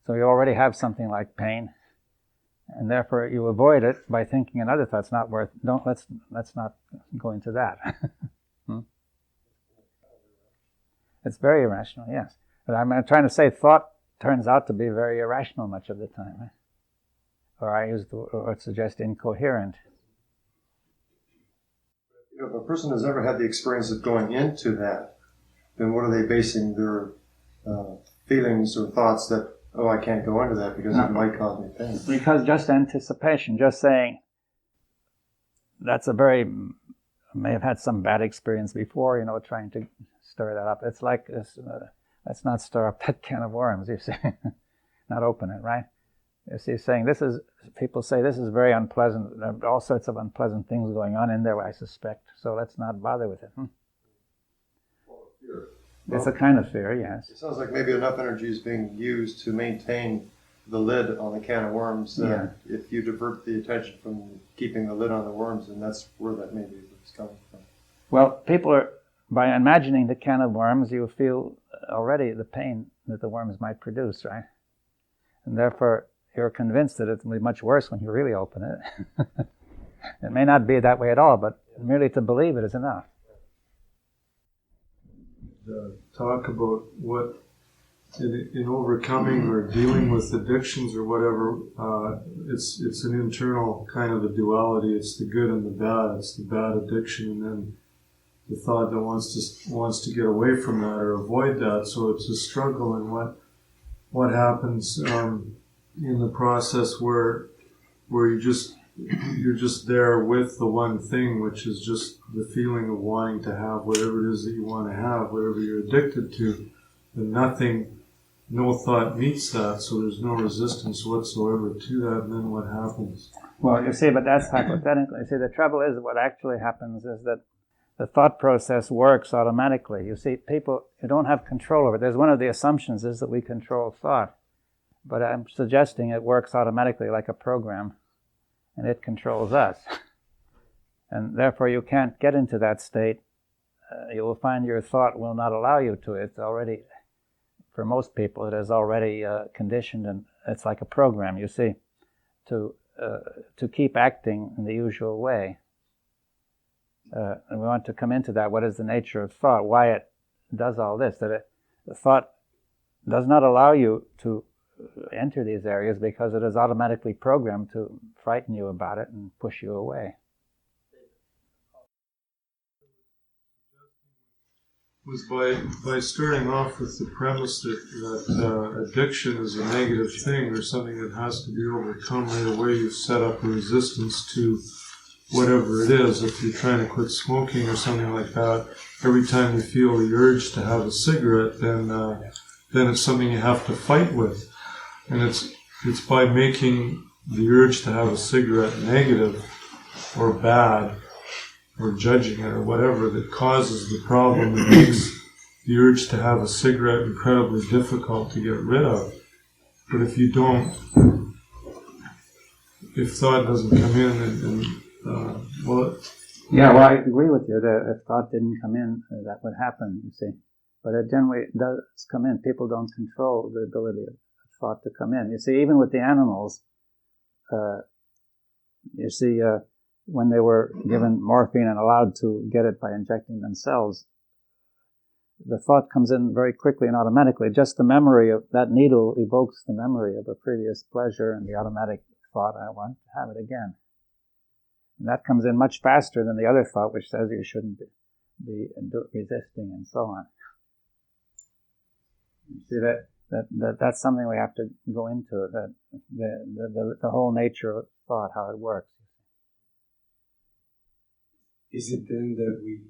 So you already have something like pain, and therefore you avoid it by thinking another thought's not worth. Let's not go into that. It's very irrational, yes. But I'm trying to say thought turns out to be very irrational much of the time, right? Or I suggest incoherent. If a person has ever had the experience of going into that, then what are they basing their feelings or thoughts that, oh, I can't go into that because it might cause me pain? Because just anticipation, just saying, may have had some bad experience before, trying to stir that up. It's like, let's not stir up that can of worms, you see. Not open it, right? You see, people say this is very unpleasant. There are all sorts of unpleasant things going on in there, I suspect. So let's not bother with it. Fear. It's a kind of fear, yes. It sounds like maybe enough energy is being used to maintain the lid on the can of worms. If you divert the attention from keeping the lid on the worms, then that's where that maybe is coming from. Well, by imagining the can of worms, you feel already the pain that the worms might produce, right? And therefore, you're convinced that it will be much worse when you really open it. It may not be that way at all, but merely to believe it is enough. Talk about what, in overcoming or dealing with addictions or whatever, it's an internal kind of a duality. It's the good and the bad. It's the bad addiction, and then the thought that wants to get away from that or avoid that. So it's a struggle, and what happens in the process where you're just there with the one thing, which is just the feeling of wanting to have whatever it is that you want to have, whatever you're addicted to, and no thought meets that, so there's no resistance whatsoever to that, and then what happens? Well, you see, but that's hypothetical. You see, the trouble is what actually happens is that the thought process works automatically. You see, people, you don't have control over it. There's one of the assumptions is that we control thought, but I'm suggesting it works automatically like a program, and it controls us. And therefore you can't get into that state. You will find your thought will not allow you to. It's already, for most people, it is already conditioned, and it's like a program, you see, to keep acting in the usual way. And we want to come into that. What is the nature of thought? Why it does all this? The thought does not allow you to enter these areas because it is automatically programmed to frighten you about it and push you away. was by starting off with the premise that addiction is a negative thing or something that has to be overcome right away. You set up a resistance to whatever it is. If you're trying to quit smoking or something like that, every time you feel the urge to have a cigarette, then it's something you have to fight with. And it's by making the urge to have a cigarette negative or bad or judging it or whatever that causes the problem that makes the urge to have a cigarette incredibly difficult to get rid of. But if you don't, if thought doesn't come in Yeah, well, I agree with you that if thought didn't come in, that would happen, you see. But it generally does come in. People don't control the ability of thought to come in. You see, even with the animals, when they were given morphine and allowed to get it by injecting themselves, the thought comes in very quickly and automatically. Just the memory of that needle evokes the memory of a previous pleasure and the automatic thought, I want to have it again. And that comes in much faster than the other thought, which says you shouldn't be resisting and so on. You see that's something we have to go into, that the whole nature of thought, how it works. Is it then that we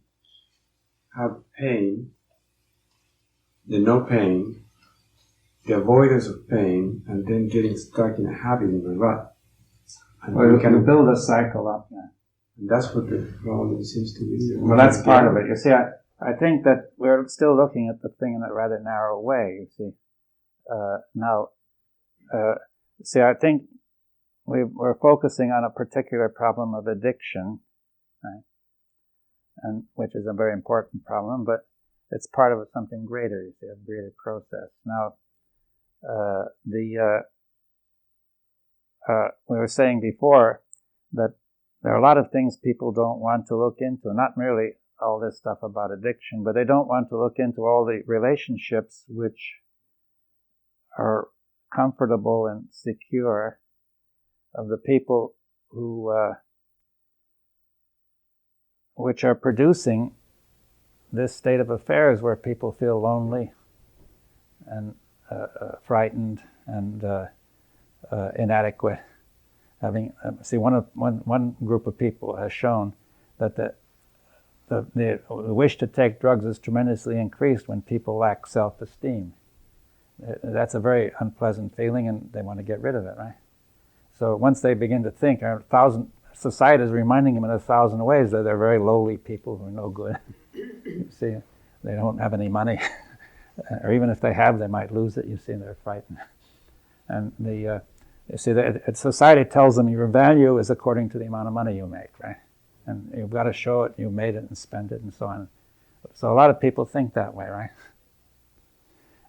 have pain, the no pain, the avoidance of pain, and then getting stuck in a habit in the rut? And Well, you can build a cycle up there. And that's what the problem seems to be. Well, that's part of it. You see, I think that we're still looking at the thing in a rather narrow way, you see. I think we're focusing on a particular problem of addiction, right? And which is a very important problem, but it's part of something greater, you see, a greater process. Now, we were saying before that there are a lot of things people don't want to look into, not merely all this stuff about addiction, but they don't want to look into all the relationships which are comfortable and secure of the people who which are producing this state of affairs where people feel lonely and frightened and inadequate. One group of people has shown that the wish to take drugs is tremendously increased when people lack self-esteem. That's a very unpleasant feeling, and they want to get rid of it, right? So once they begin to think, society is reminding them in 1,000 ways that they're very lowly people who are no good. You see, they don't have any money, or even if they have, they might lose it. You see, they're frightened. And society tells them your value is according to the amount of money you make, right? And you've got to show it, you made it and spend it and so on. So a lot of people think that way, right?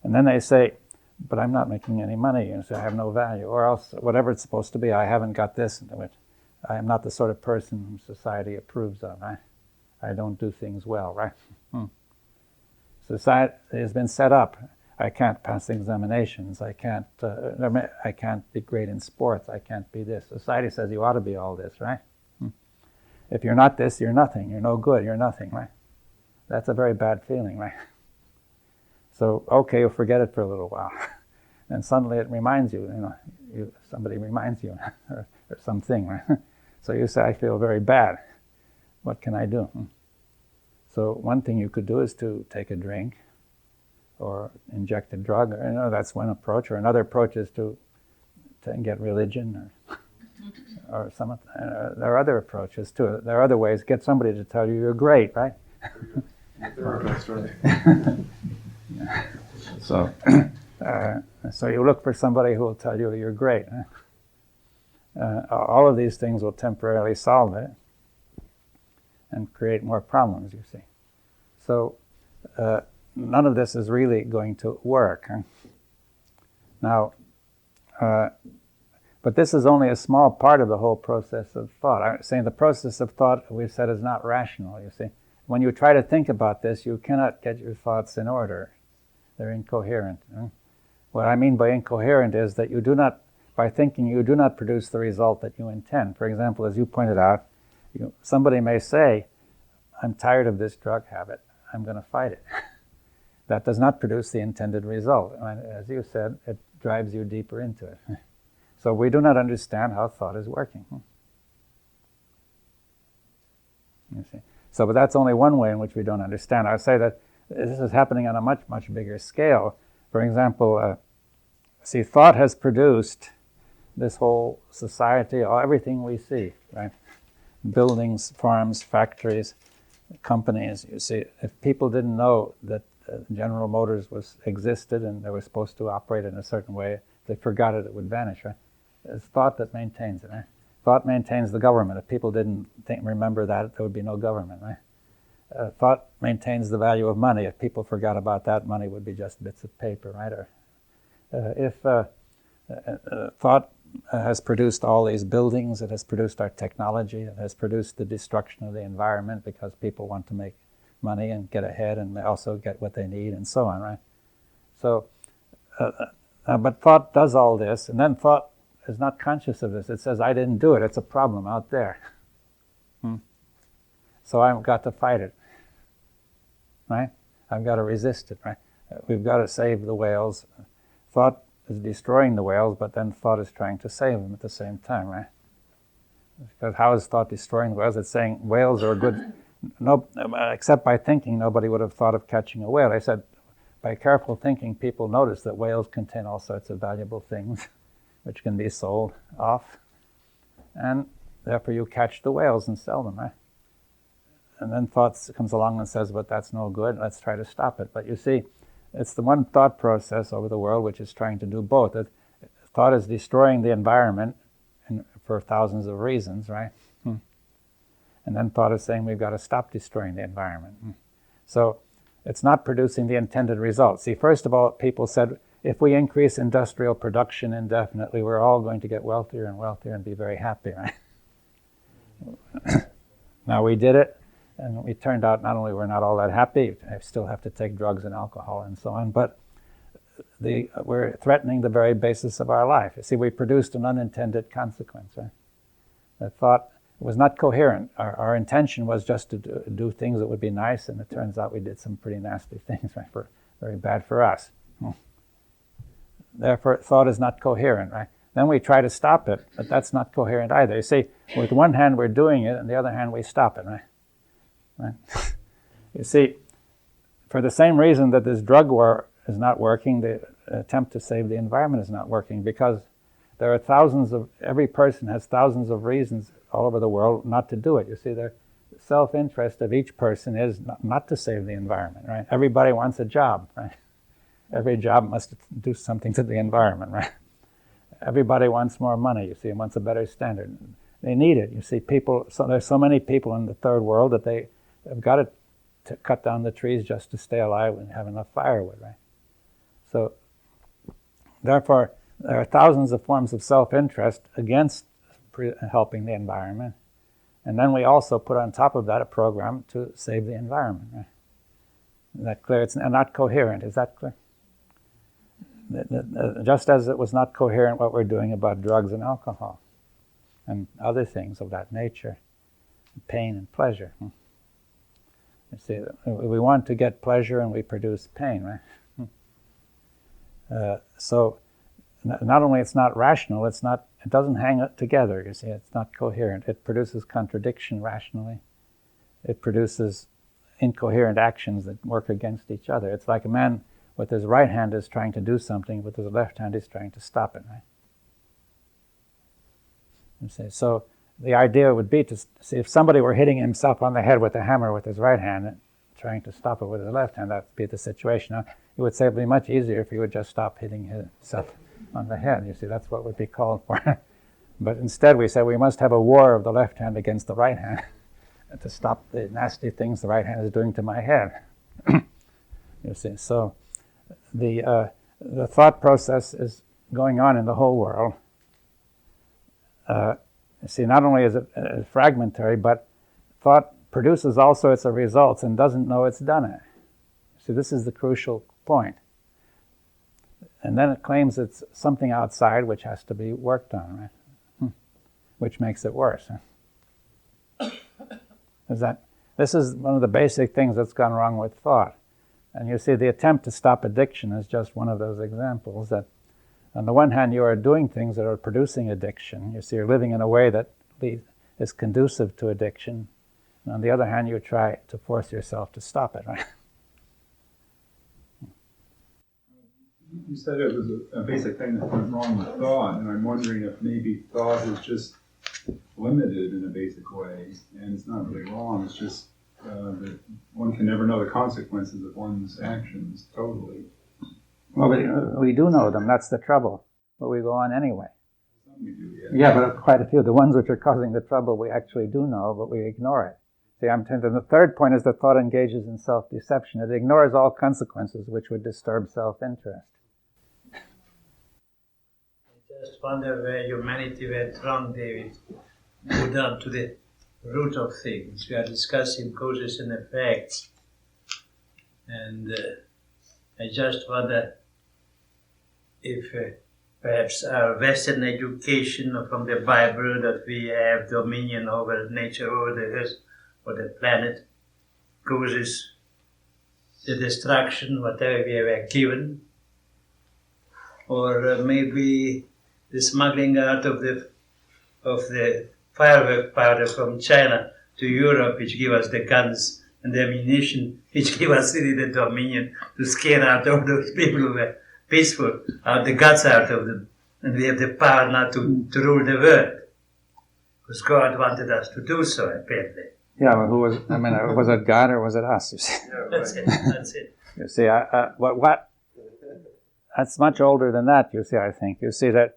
And then they say, but I'm not making any money, and so I have no value. Or else, whatever it's supposed to be, I haven't got this. I am not the sort of person whom society approves of, right? I don't do things well, right? Society has been set up. I can't pass examinations. I can't be great in sports. I can't be this. Society says you ought to be all this, right? If you're not this, you're nothing. You're no good. You're nothing, right? That's a very bad feeling, right? So, okay, you'll forget it for a little while. And suddenly it reminds you, somebody reminds you, or something, right? So you say, I feel very bad. What can I do? So one thing you could do is to take a drink or inject a drug. That's one approach. Or another approach is to get religion or some. There are other approaches too. There are other ways. Get somebody to tell you you're great, right? That's right. So you look for somebody who will tell you you're great. All of these things will temporarily solve it and create more problems, you see. So none of this is really going to work. Now, but this is only a small part of the whole process of thought. I'm saying the process of thought, we've said, is not rational, you see. When you try to think about this, you cannot get your thoughts in order. They're incoherent. What I mean by incoherent is that you do not, by thinking, you do not produce the result that you intend. For example, as you pointed out, somebody may say, I'm tired of this drug habit. I'm going to fight it. that does not produce the intended result. And as you said, it drives you deeper into it. So we do not understand how thought is working. You see. So, but that's only one way in which we don't understand. I would say that this is happening on a much, much bigger scale. For example, see, thought has produced this whole society, everything we see, right? Buildings, farms, factories, companies. You see, if people didn't know that General Motors existed and they were supposed to operate in a certain way, they forgot it, it would vanish, right? It's thought that maintains it, right? Thought maintains the government. If people didn't remember that, there would be no government, right? Thought maintains the value of money. If people forgot about that, money would be just bits of paper, right? Or if thought has produced all these buildings, it has produced our technology, it has produced the destruction of the environment because people want to make money and get ahead and also get what they need and so on, right? So, but thought does all this, and then thought is not conscious of this. It says, I didn't do it. It's a problem out there. So I've got to fight it, right? I've got to resist it, right? We've got to save the whales. Thought is destroying the whales, but then thought is trying to save them at the same time, right? Because how is thought destroying the whales? It's saying whales are good. No, except by thinking, nobody would have thought of catching a whale. I said, by careful thinking, people notice that whales contain all sorts of valuable things which can be sold off, and therefore you catch the whales and sell them, right? And then thought comes along and says, but that's no good, let's try to stop it. But you see, it's the one thought process over the world which is trying to do both. Thought is destroying the environment for thousands of reasons, right? And then thought is saying we've got to stop destroying the environment. So it's not producing the intended result. See, first of all, people said, if we increase industrial production indefinitely, we're all going to get wealthier and wealthier and be very happy, right? Now we did it, and it turned out not only we're not all that happy, I still have to take drugs and alcohol and so on, but we're threatening the very basis of our life. You see, we produced an unintended consequence, right? The thought was not coherent. Our intention was just to do things that would be nice, and it turns out we did some pretty nasty things, right? Very bad for us. Therefore, thought is not coherent, right? Then we try to stop it, but that's not coherent either. You see, with one hand we're doing it, and the other hand we stop it, right? You see, for the same reason that this drug war is not working, the attempt to save the environment is not working, because there are every person has thousands of reasons all over the world not to do it. You see, the self-interest of each person is not to save the environment, right? Everybody wants a job, right? Every job must do something to the environment, right? Everybody wants more money, you see, and wants a better standard. They need it. You see, there's so many people in the third world that they have got to cut down the trees just to stay alive and have enough firewood, right? So, therefore, there are thousands of forms of self-interest against helping the environment. And then we also put on top of that a program to save the environment, right? Is that clear? It's not coherent. Is that clear? Just as it was not coherent what we're doing about drugs and alcohol and other things of that nature, pain and pleasure. You see, we want to get pleasure and we produce pain, right? So not only it's not rational, it doesn't hang together, you see, it's not coherent. It produces contradiction rationally. It produces incoherent actions that work against each other. It's like a man with his right hand is trying to do something, with his left hand is trying to stop it, right? You see, so the idea would be to see if somebody were hitting himself on the head with a hammer with his right hand and trying to stop it with his left hand, that would be the situation. Now, he would say it would be much easier if he would just stop hitting himself on the head. You see, that's what would be called for. But instead we say we must have a war of the left hand against the right hand to stop the nasty things the right hand is doing to my head. You see, so the thought process is going on in the whole world. You see, not only is it fragmentary, but thought produces all sorts of results and doesn't know it's done it. See, this is the crucial point. And then it claims it's something outside which has to be worked on, right? Which makes it worse. This is one of the basic things that's gone wrong with thought. And you see, the attempt to stop addiction is just one of those examples that, on the one hand, you are doing things that are producing addiction. You see, you're living in a way that is conducive to addiction. And on the other hand, you try to force yourself to stop it, right? You said it was a basic thing that went wrong with thought, and I'm wondering if maybe thought is just limited in a basic way, and it's not really wrong, it's just that one can never know the consequences of one's actions totally. Well, we do know them, that's the trouble, but we go on anyway. Some we do, Yeah, but quite a few. The ones which are causing the trouble we actually do know, but we ignore it. See, the third point is that thought engages in self-deception. It ignores all consequences which would disturb self-interest. I just wonder where humanity went wrong, David. Go down to the root of things. We are discussing causes and effects. And I just wonder if perhaps our Western education from the Bible that we have dominion over nature, over the earth, or the planet, causes the destruction, whatever we were given. Or maybe the smuggling out of the firework powder from China to Europe, which give us the guns and the ammunition, which give us really the dominion to scare out all those people who were peaceful, out the guts out of them. And we have the power now to rule the world. Because God wanted us to do so, apparently. Yeah, well, was it God or was it us? You see? Yeah, that's it. You see, what? That's much older than that, you see, I think. You see that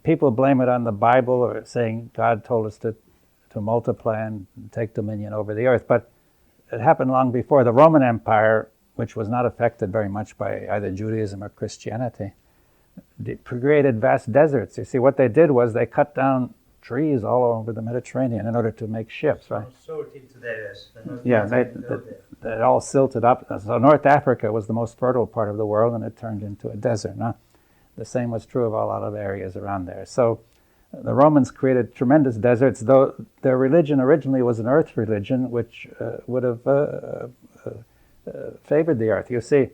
people blame it on the Bible or saying God told us to multiply and take dominion over the earth, but it happened long before. The Roman Empire, which was not affected very much by either Judaism or Christianity, created vast deserts. You see, what they did was they cut down trees all over the Mediterranean in order to make ships, right? Salt into the earth. Yeah, they all silted up. So North Africa was the most fertile part of the world, and it turned into a desert. Now, the same was true of a lot of areas around there. So the Romans created tremendous deserts, though their religion originally was an earth religion, which would have favored the earth. You see,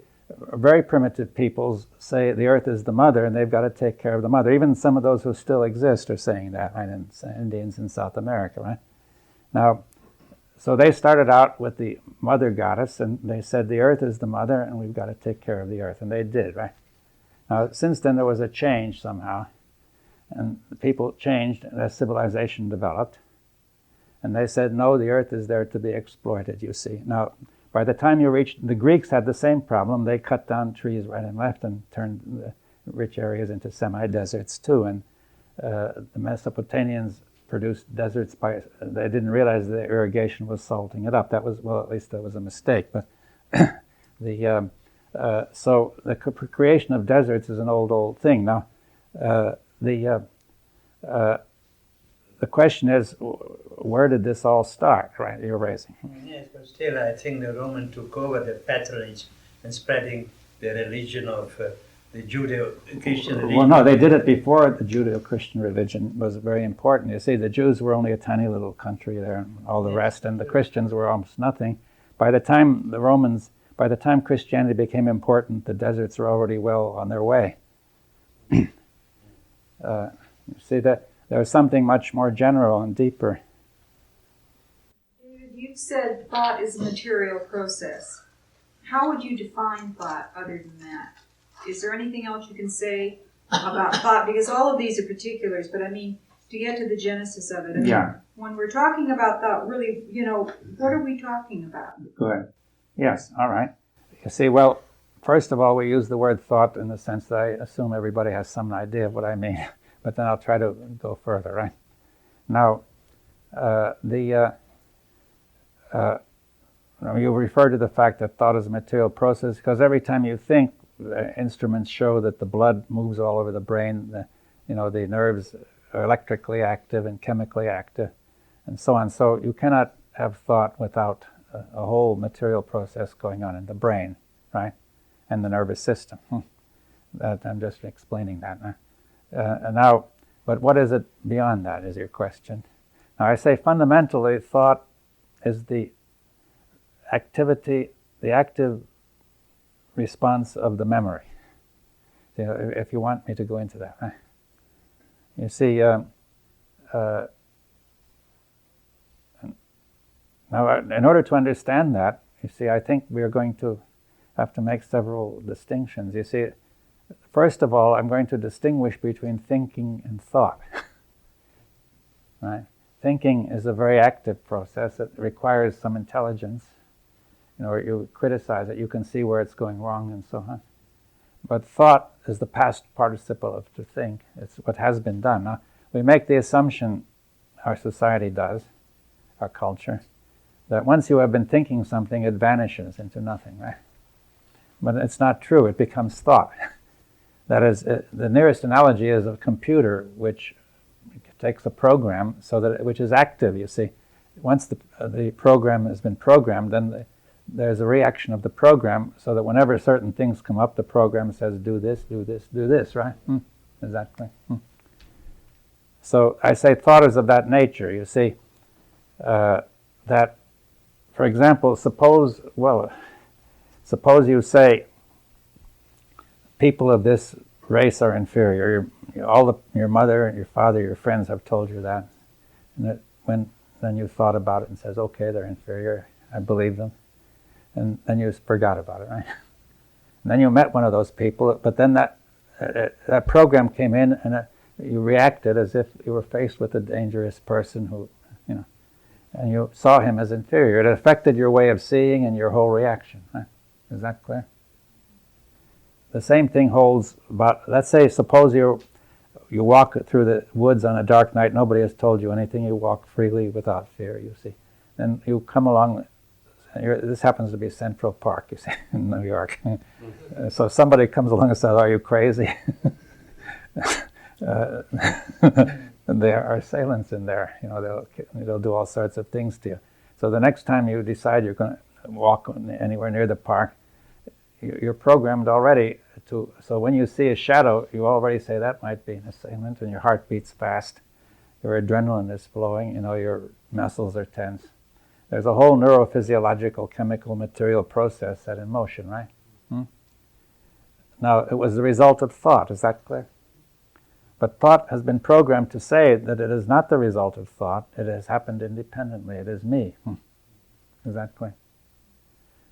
very primitive peoples say the earth is the mother, and they've got to take care of the mother. Even some of those who still exist are saying that, right? Indians in South America, right? Now, so they started out with the mother goddess, and they said the earth is the mother, and we've got to take care of the earth, and they did, right? Now, since then, there was a change somehow, and the people changed as civilization developed, and they said, no, the earth is there to be exploited, you see. Now, by the time you reached, the Greeks had the same problem. They cut down trees right and left and turned the rich areas into semi-deserts too, and the Mesopotamians produced deserts they didn't realize the irrigation was salting it up. That was, well, at least that was a mistake, but so the creation of deserts is an old thing. Now, the question is, where did this all start, right, you're raising? Yes, but still I think the Romans took over the patronage and spreading the religion of the Judeo-Christian religion. Well, no, they did it before the Judeo-Christian religion was very important. You see, the Jews were only a tiny little country there, and all the rest, and the Christians were almost nothing. By the time Christianity became important, the deserts were already well on their way. You see that there was something much more general and deeper. David, you've said thought is a material process. How would you define thought other than that? Is there anything else you can say about thought? Because all of these are particulars, but I mean, to get to the genesis of it. I mean, when we're talking about thought, really, what are we talking about? Good. Yes, all right. You see, well, first of all, we use the word thought in the sense that I assume everybody has some idea of what I mean, but then I'll try to go further, right? Now, you refer to the fact that thought is a material process because every time you think, instruments show that the blood moves all over the brain, the nerves are electrically active and chemically active, and so on. So you cannot have thought without a whole material process going on in the brain, right, and the nervous system. I'm just explaining that. Now, but what is it beyond that is your question. Now I say fundamentally thought is the activity the active response of the memory. You know, if you want me to go into that. Right? You see, now in order to understand that, you see, I think we are going to have to make several distinctions. You see, first of all, I'm going to distinguish between thinking and thought. Right? Thinking is a very active process. It requires some intelligence. You know, you criticize it, you can see where it's going wrong and so on. But thought is the past participle of to think. It's what has been done. Now, we make the assumption, our society does, our culture, that once you have been thinking something, it vanishes into nothing, right? But it's not true. It becomes thought. That is, the nearest analogy is a computer which takes a program so that which is active. You see, once the program has been programmed, then there's a reaction of the program, so that whenever certain things come up, the program says, "Do this, do this, do this." Right? Is that clear? So I say thought is of that nature. You see, that, for example, suppose you say people of this race are inferior. Your mother, your father, your friends have told you that, and then you thought about it and says, "Okay, they're inferior. I believe them," and then you forgot about it, right? And then you met one of those people, but then that program came in, and you reacted as if you were faced with a dangerous person who, you know, and you saw him as inferior. It affected your way of seeing and your whole reaction. Right? Is that clear? The same thing holds about, let's say, suppose you walk through the woods on a dark night, nobody has told you anything, you walk freely without fear, you see. Then you come along, this happens to be Central Park, you see, in New York. So somebody comes along and says, "Are you crazy?" And there are assailants in there, you know, they'll do all sorts of things to you. So the next time you decide you're going to walk anywhere near the park, you're programmed already to, so when you see a shadow, you already say that might be an assailant, and your heart beats fast, your adrenaline is flowing, you know, your muscles are tense. There's a whole neurophysiological, chemical, material process set in motion, right? Now, it was the result of thought, is that clear? But thought has been programmed to say that it is not the result of thought, it has happened independently, it is me. Is that clear?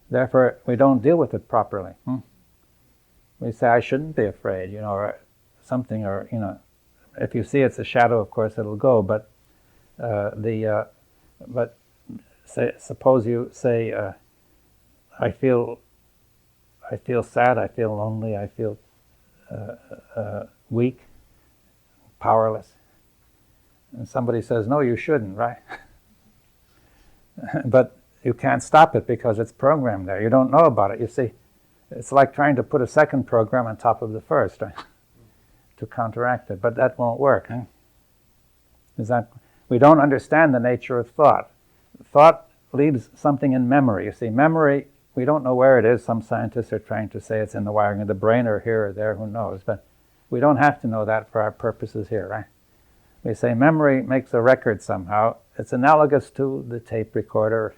Therefore, we don't deal with it properly. We say, "I shouldn't be afraid," you know, or something, or, you know, if you see it's a shadow, of course it'll go, but suppose you say, I feel sad, I feel lonely, I feel weak, powerless. And somebody says, "No, you shouldn't," right? But you can't stop it because it's programmed there. You don't know about it. You see, it's like trying to put a second program on top of the first, right? To counteract it, but that won't work. We don't understand the nature of thought. Thought leaves something in memory. You see, memory, we don't know where it is. Some scientists are trying to say it's in the wiring of the brain or here or there, who knows, but we don't have to know that for our purposes here, right? We say memory makes a record somehow. It's analogous to the tape recorder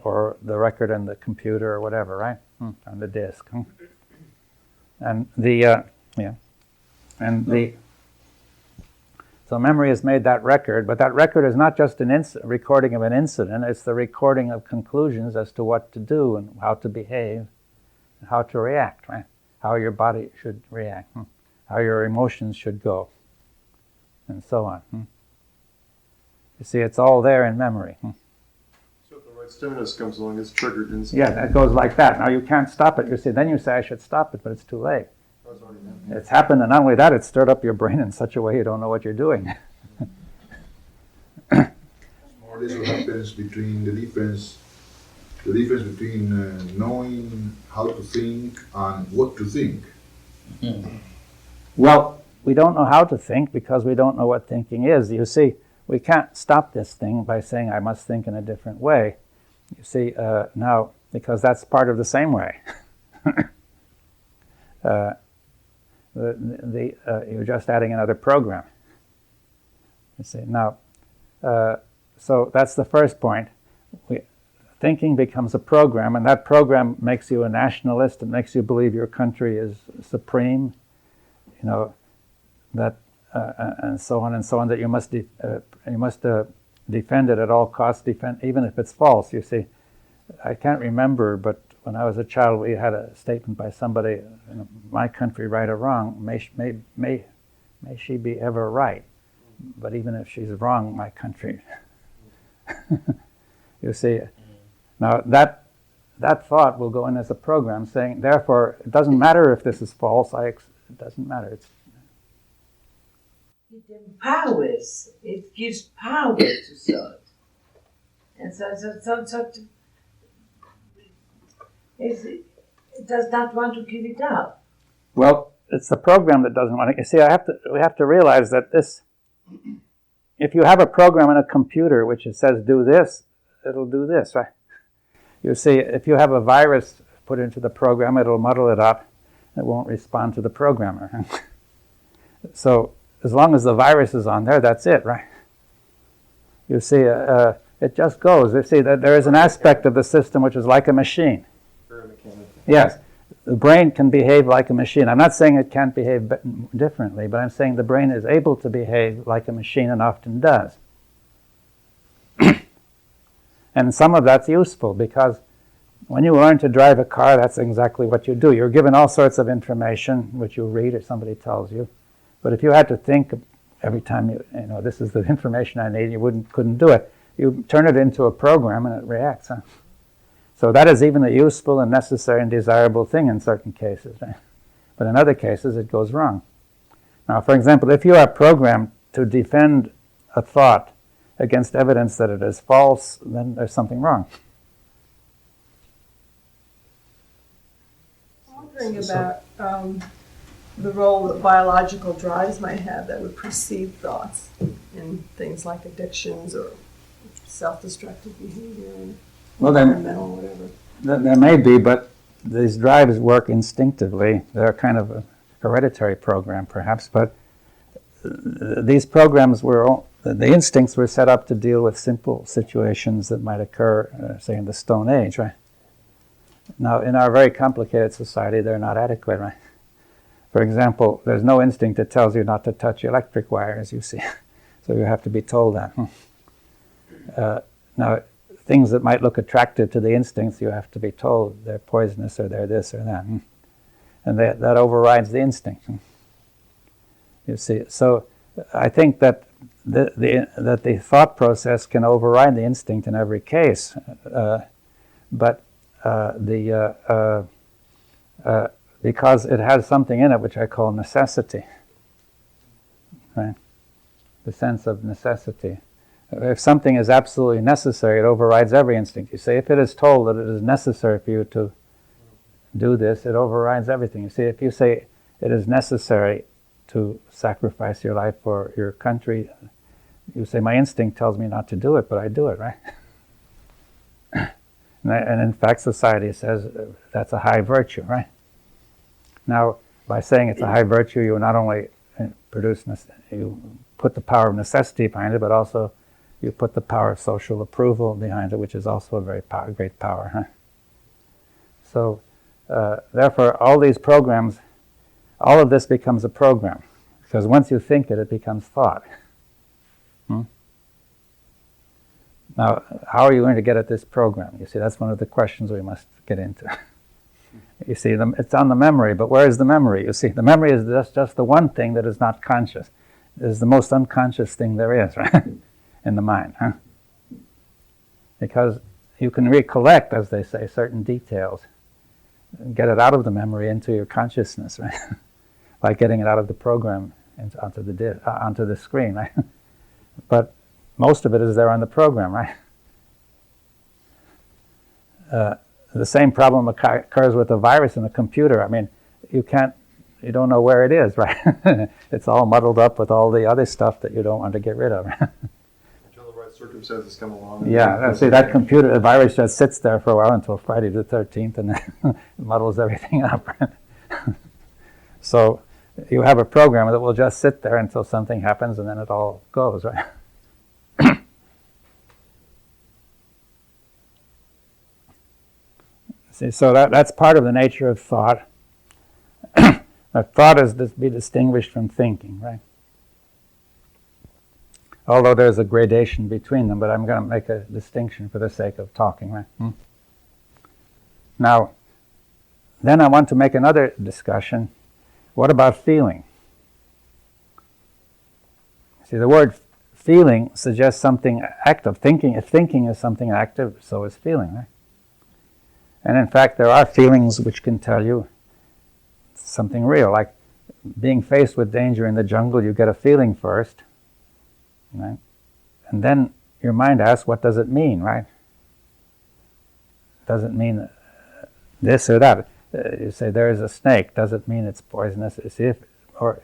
or the record in the computer or whatever, right? On the disk. And so memory has made that record, but that record is not just a recording of an incident, it's the recording of conclusions as to what to do and how to behave and how to react, right? How your body should react, how your emotions should go, and so on. You see, it's all there in memory. So if the right stimulus comes along, it's triggered instantly. Yeah, that goes like that. Now you can't stop it. You see, then you say, "I should stop it," but it's too late. It's happened, and not only that, it's stirred up your brain in such a way you don't know what you're doing. More or less what happens between the difference between knowing how to think and what to think. Well, we don't know how to think because we don't know what thinking is. You see, we can't stop this thing by saying, "I must think in a different way." You see, now, because that's part of the same way. You're just adding another program. You see, now, so that's the first point. thinking becomes a program, and that program makes you a nationalist. It makes you believe your country is supreme. You know that, and so on and so on. That you must defend it at all costs. Defend even if it's false. You see, I can't remember, but when I was a child, we had a statement by somebody, you know, "My country, right or wrong, may she be ever right. But even if she's wrong, my country." You see, now that thought will go in as a program, saying, therefore, it doesn't matter if this is false. It doesn't matter. It empowers. It gives power to thought, and so it does not want to give it up. Well, it's the program that doesn't want it. You see, we have to realize that this. If you have a program in a computer which it says do this, it'll do this, right? You see, if you have a virus put into the program, it'll muddle it up. It won't respond to the programmer. So as long as the virus is on there, that's it, right? You see, it just goes. You see, that there is an aspect of the system which is like a machine. Yes, the brain can behave like a machine. I'm not saying it can't behave differently, but I'm saying the brain is able to behave like a machine and often does. And some of that's useful because when you learn to drive a car, that's exactly what you do. You're given all sorts of information which you read or somebody tells you. But if you had to think every time you know, this is the information I need, you couldn't do it. You turn it into a program and it reacts. Huh? So that is even a useful and necessary and desirable thing in certain cases. Right? But in other cases, it goes wrong. Now, for example, if you are programmed to defend a thought against evidence that it is false, then there's something wrong. I'm wondering about the role that biological drives might have that would precede thoughts in things like addictions or self-destructive behavior and environmental whatever. There may be, but these drives work instinctively. They're kind of a hereditary program, perhaps, but these programs the instincts were set up to deal with simple situations that might occur, say, in the Stone Age, right? Now, in our very complicated society, they're not adequate, right? For example, there's no instinct that tells you not to touch electric wires, you see. So you have to be told that. Now, things that might look attractive to the instincts, you have to be told they're poisonous or they're this or that. And that overrides the instinct. You see, so I think that the thought process can override the instinct in every case, but because it has something in it which I call necessity, right? The sense of necessity. If something is absolutely necessary, it overrides every instinct. You say, if it is told that it is necessary for you to do this, it overrides everything. You see, if you say it is necessary to sacrifice your life for your country, you say, my instinct tells me not to do it, but I do it, right? And in fact, society says that's a high virtue, right? Now, by saying it's a high virtue, you not only you put the power of necessity behind it, but also you put the power of social approval behind it, which is also a very great power, huh? So, therefore, all these programs, all of this becomes a program, because once you think it, it becomes thought. Now, how are you going to get at this program? You see, that's one of the questions we must get into. You see, it's on the memory, but where is the memory? You see, the memory is just the one thing that is not conscious. It is the most unconscious thing there is, right? In the mind, huh? Because you can recollect, as they say, certain details, and get it out of the memory into your consciousness, right? Like getting it out of the program onto the screen, right? But most of it is there on the program, right? The same problem occurs with a virus in a computer. I mean, you don't know where it is, right? It's all muddled up with all the other stuff that you don't want to get rid of. Until the right circumstances come along. Yeah, see, that computer, the virus just sits there for a while until Friday the 13th, and then it muddles everything up. So you have a program that will just sit there until something happens, and then it all goes, right? See, so that's part of the nature of thought. Thought is to be distinguished from thinking, right? Although there's a gradation between them, but I'm going to make a distinction for the sake of talking, right? Now, then I want to make another discussion. What about feeling? See, the word feeling suggests something active. If thinking is something active, so is feeling, right? And in fact, there are feelings which can tell you something real, like being faced with danger in the jungle. You get a feeling first, right? And then your mind asks, what does it mean, right? Does it mean this or that? You say there is a snake. Does it mean it's poisonous? You see,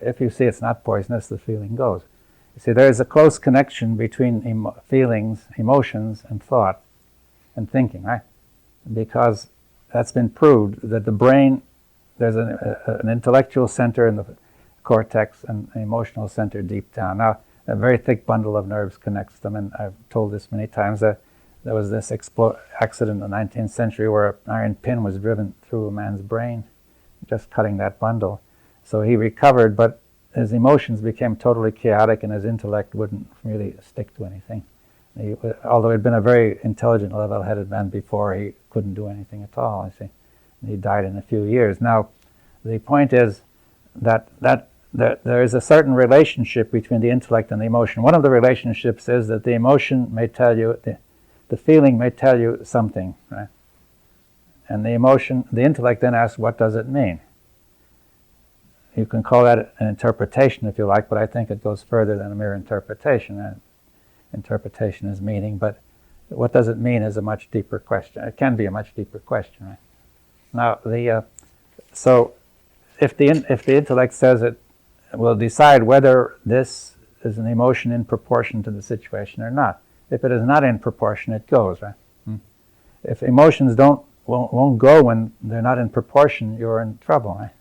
if you see it's not poisonous, the feeling goes. You see, there is a close connection between feelings, emotions, and thought and thinking, right? Because that's been proved that the brain, there's an intellectual center in the cortex and an emotional center deep down. Now, a very thick bundle of nerves connects them, and I've told this many times that there was this accident in the 19th century where an iron pin was driven through a man's brain, just cutting that bundle. So he recovered, but his emotions became totally chaotic and his intellect wouldn't really stick to anything. Although he'd been a very intelligent, level-headed man before, he couldn't do anything at all, you see. And he died in a few years. Now, the point is that there is a certain relationship between the intellect and the emotion. One of the relationships is that the emotion may tell you, the feeling may tell you something, right? And the intellect then asks, what does it mean? You can call that an interpretation if you like, but I think it goes further than a mere interpretation. Interpretation is meaning, but what does it mean is a much deeper question. It can be a much deeper question, right? Now, so if the intellect says it will decide whether this is an emotion in proportion to the situation or not. If it is not in proportion, it goes, right? If emotions won't go when they're not in proportion, you're in trouble, right?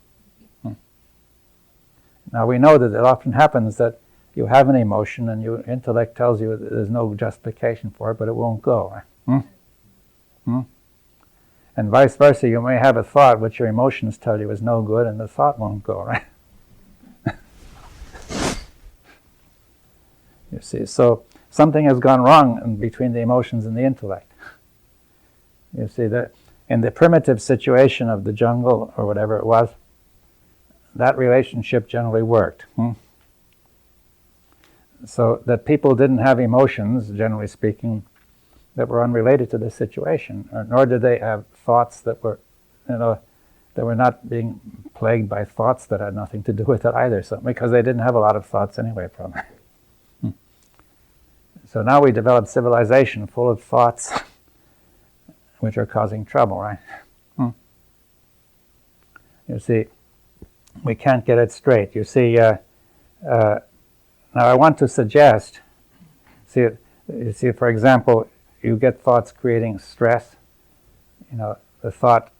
Now we know that it often happens that you have an emotion and your intellect tells you that there's no justification for it, but it won't go, right? And vice versa, you may have a thought which your emotions tell you is no good and the thought won't go, right? You see, so something has gone wrong between the emotions and the intellect. You see, that in the primitive situation of the jungle or whatever it was, that relationship generally worked. So that people didn't have emotions, generally speaking, that were unrelated to the situation, nor did they have thoughts that were, they were not being plagued by thoughts that had nothing to do with it either, so, because they didn't have a lot of thoughts anyway, probably. So now we developed civilization full of thoughts which are causing trouble, right? You see, we can't get it straight. You see, now I want to suggest, you see, for example, you get thoughts creating stress. The thought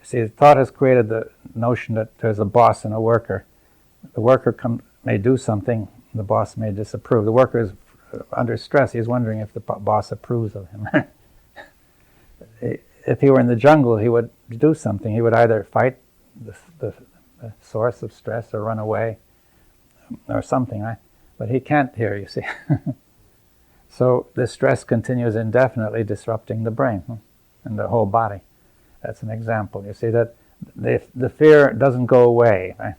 has created the notion that there's a boss and a worker. The worker may do something, the boss may disapprove. The worker is under stress. He's wondering if the boss approves of him. If he were in the jungle, he would do something. He would either fight the source of stress or run away or something, right? But he can't here, you see. So this stress continues indefinitely, disrupting the brain and the whole body. That's an example. You see that the fear doesn't go away, right?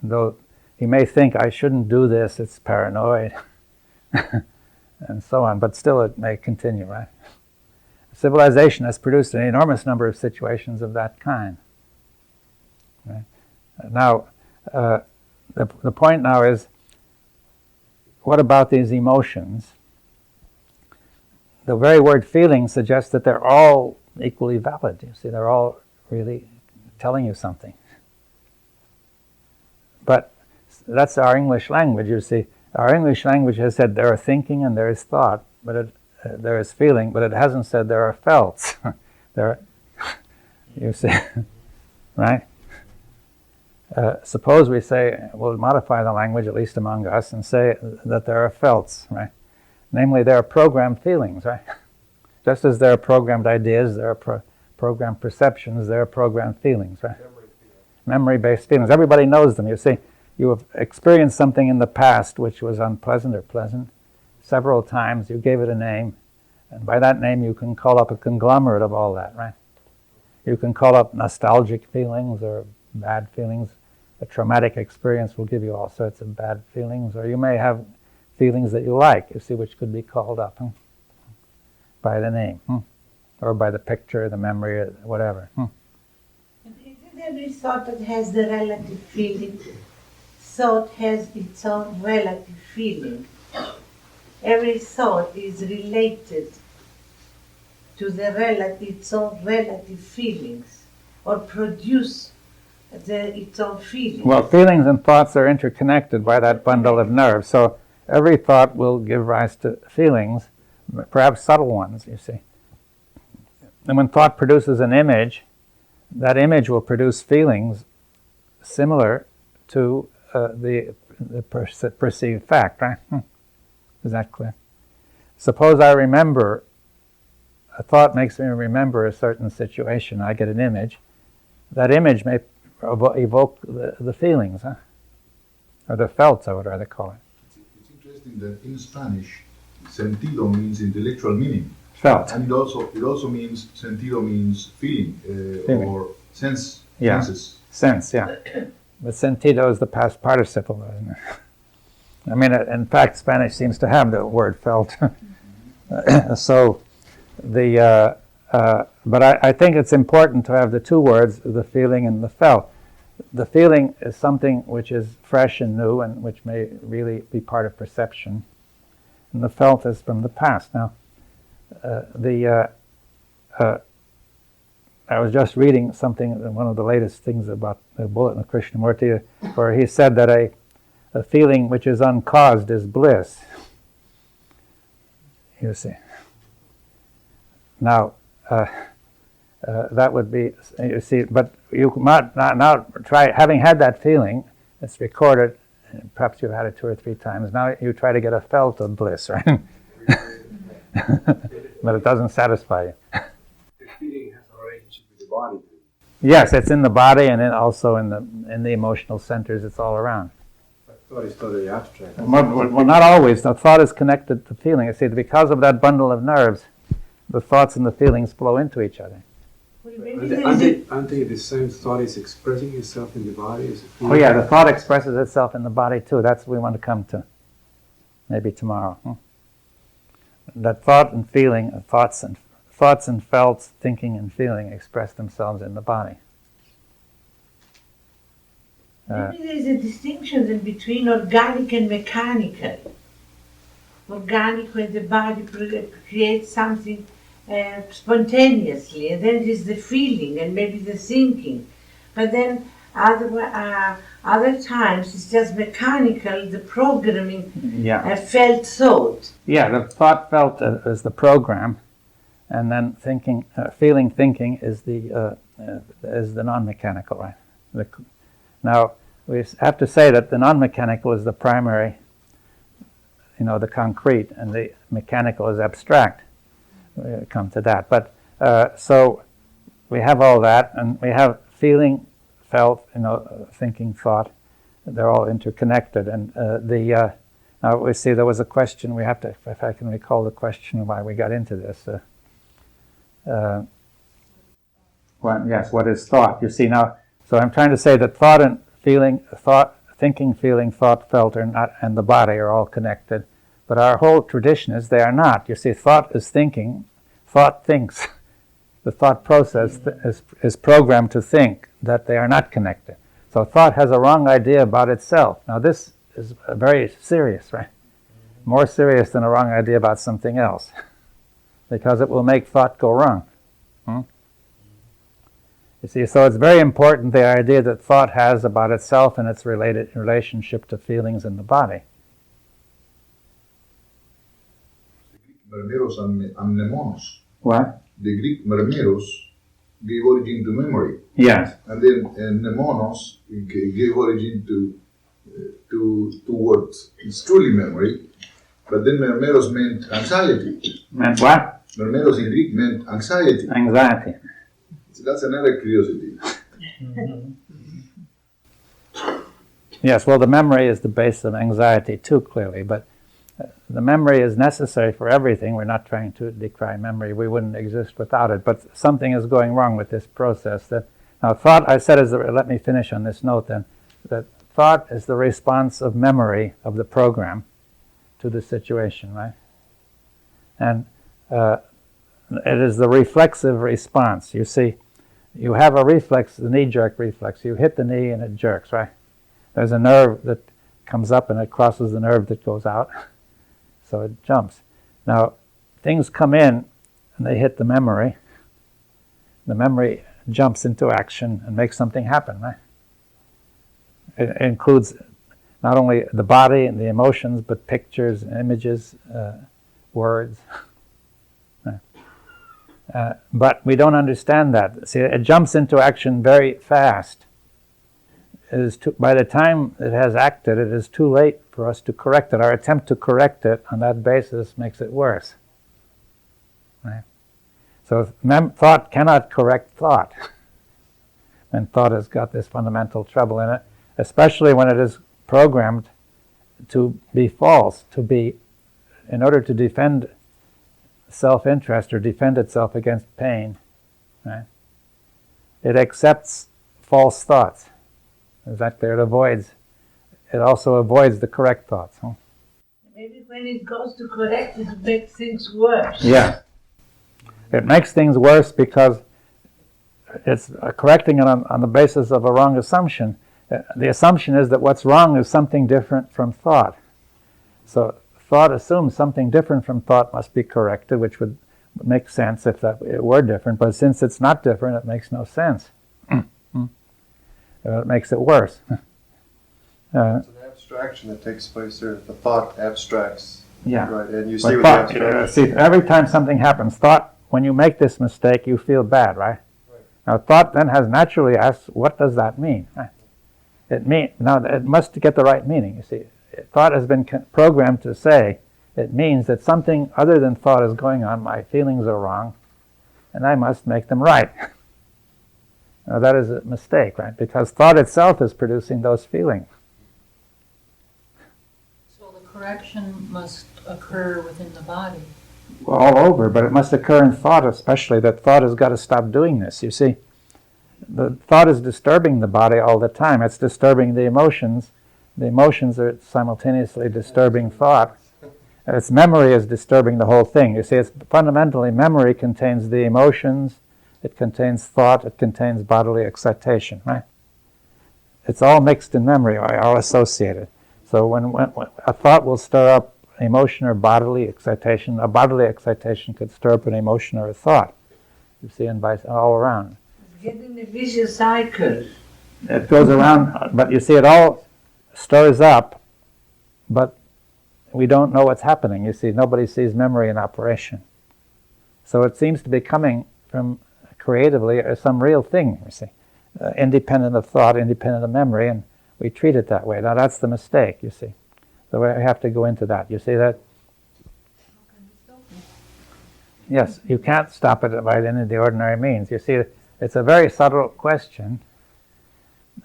Though he may think, I shouldn't do this, it's paranoid, and so on, but still it may continue, right? Civilization has produced an enormous number of situations of that kind. Right? Now, the point now is, what about these emotions? The very word feeling suggests that they're all equally valid. You see, they're all really telling you something. But that's our English language, you see. Our English language has said there are thinking and there is thought, but there is feeling, but it hasn't said there are felts. You see, right? Suppose we say, we'll modify the language, at least among us, and say that there are felts, right? Namely, there are programmed feelings, right? Just as there are programmed ideas, there are programmed perceptions, there are programmed feelings, right? Memory-based feelings. Everybody knows them. You see, you have experienced something in the past which was unpleasant or pleasant several times. You gave it a name, and by that name you can call up a conglomerate of all that, right? You can call up nostalgic feelings or bad feelings. A traumatic experience will give you all sorts of bad feelings, or you may have feelings that you like, you see, which could be called up by the name, or by the picture, the memory, or whatever. Every thought that has the relative feeling, thought has its own relative feeling. Every thought is related to its own relative feelings, or produce its own feelings. Well, feelings and thoughts are interconnected by that bundle of nerves. So every thought will give rise to feelings, perhaps subtle ones, you see. And when thought produces an image, that image will produce feelings similar to the perceived fact, right? Is that clear? Suppose I remember, a thought makes me remember a certain situation. I get an image. That image may evoke the feelings, or the felts, I would rather call it. It's interesting that in Spanish, sentido means intellectual meaning. Felt. And it also means, sentido means feeling, or sense, yeah. senses. Sense, yeah. But sentido is the past participle, isn't it? I mean, in fact, Spanish seems to have the word felt. So, but I think it's important to have the two words, the feeling and the felt. The feeling is something which is fresh and new and which may really be part of perception. And the felt is from the past. Now, I was just reading something, one of the latest things about the Bulletin of Krishnamurti, where he said that a feeling which is uncaused is bliss. You see. Now, that would be, you see, but you might now try, having had that feeling, it's recorded, perhaps you've had it 2 or 3 times, now you try to get a felt of bliss, right? But it doesn't satisfy you. The feeling has a relationship with the body. Yes, it's in the body and then also in the emotional centers, it's all around. But thought is totally abstract. Well, not always. The thought is connected to feeling. You see, because of that bundle of nerves, the thoughts and the feelings flow into each other. Aren't they the same thought is expressing itself in the body as a feeling? Oh yeah, the thought expresses itself in the body too. That's what we want to come to. Maybe tomorrow. That thought and feeling, thoughts and felts, thinking and feeling express themselves in the body. Maybe there is a distinction then between organic and mechanical. Organic, when the body creates something spontaneously, and then it is the feeling and maybe the thinking. But then other times it's just mechanical, the programming, felt thought. Yeah, the thought felt is the program, and then thinking, feeling, thinking is the non-mechanical, right? Now we have to say that the non-mechanical is the primary, the concrete, and the mechanical is abstract. We'll come to that. But so we have all that, and we have feeling, felt, thinking, thought. They're all interconnected. And now we see there was a question. We have to, if I can recall the question of why we got into this. What is thought? You see now. So I'm trying to say that thought and feeling, thinking, feeling, thought, felt, are not, and the body are all connected. But our whole tradition is they are not. You see, thought is thinking, thought thinks. The thought process is programmed to think that they are not connected. So thought has a wrong idea about itself. Now this is very serious, right? More serious than a wrong idea about something else. Because it will make thought go wrong. You see, so it's very important, the idea that thought has about itself and its relationship to feelings in the body. Mermeros and mnemonos. What? The Greek mermeros gave origin to memory. Yes. And then mnemonos gave origin to words. It's truly memory, but then mermeros meant anxiety. Meant what? Mermeros in Greek meant anxiety. Anxiety. So that's another curiosity. Yes, well, the memory is the base of anxiety too, clearly, but the memory is necessary for everything. We're not trying to decry memory. We wouldn't exist without it, but something is going wrong with this process. Now, thought, I said, let me finish on this note then, that thought is the response of memory of the program to the situation, right? And it is the reflexive response. You see, you have a reflex, the knee-jerk reflex. You hit the knee and it jerks, right? There's a nerve that comes up and it crosses the nerve that goes out, so it jumps. Now, things come in and they hit the memory. The memory jumps into action and makes something happen, right? It includes not only the body and the emotions, but pictures, images, words. But we don't understand that. See, it jumps into action very fast. By the time it has acted, it is too late for us to correct it. Our attempt to correct it on that basis makes it worse. Right? So thought cannot correct thought. And thought has got this fundamental trouble in it, especially when it is programmed to be false, in order to defend self-interest or defend itself against pain. Right? It accepts false thoughts. Is that clear? It also avoids the correct thoughts. Huh? Maybe when it goes to correct, it makes things worse. Yeah. It makes things worse because it's correcting it on the basis of a wrong assumption. The assumption is that what's wrong is something different from thought. So thought assumes something different from thought must be corrected, which would make sense if it were different. But since it's not different, it makes no sense. It makes it worse. It's an abstraction that takes place there. The thought abstracts. Yeah. Right, and you But see with thought, the abstraction. see, every time something happens, thought, when you make this mistake, you feel bad, right? Now, thought then has naturally asked, what does that mean? Now, it must get the right meaning, you see. Thought has been programmed to say, it means that something other than thought is going on, my feelings are wrong, and I must make them right. Now, that is a mistake, right? Because thought itself is producing those feelings. So the correction must occur within the body. All over, but it must occur in thought especially, that thought has got to stop doing this. You see, the thought is disturbing the body all the time. It's disturbing the emotions. The emotions are simultaneously disturbing thought. Its memory is disturbing the whole thing. You see, it's fundamentally memory contains the emotions, it contains thought, it contains bodily excitation, right? It's all mixed in memory, all associated. So when a thought will stir up emotion or bodily excitation, a bodily excitation could stir up an emotion or a thought. You see, and all around. It's getting a vicious cycle. It goes around, but you see, it all stirs up, but we don't know what's happening. You see, nobody sees memory in operation. So it seems to be coming from creatively some real thing, you see, independent of thought, independent of memory, and we treat it that way. Now that's the mistake, you see. So we have to go into that. You see that? Yes, you can't stop it by any of the ordinary means. You see, it's a very subtle question,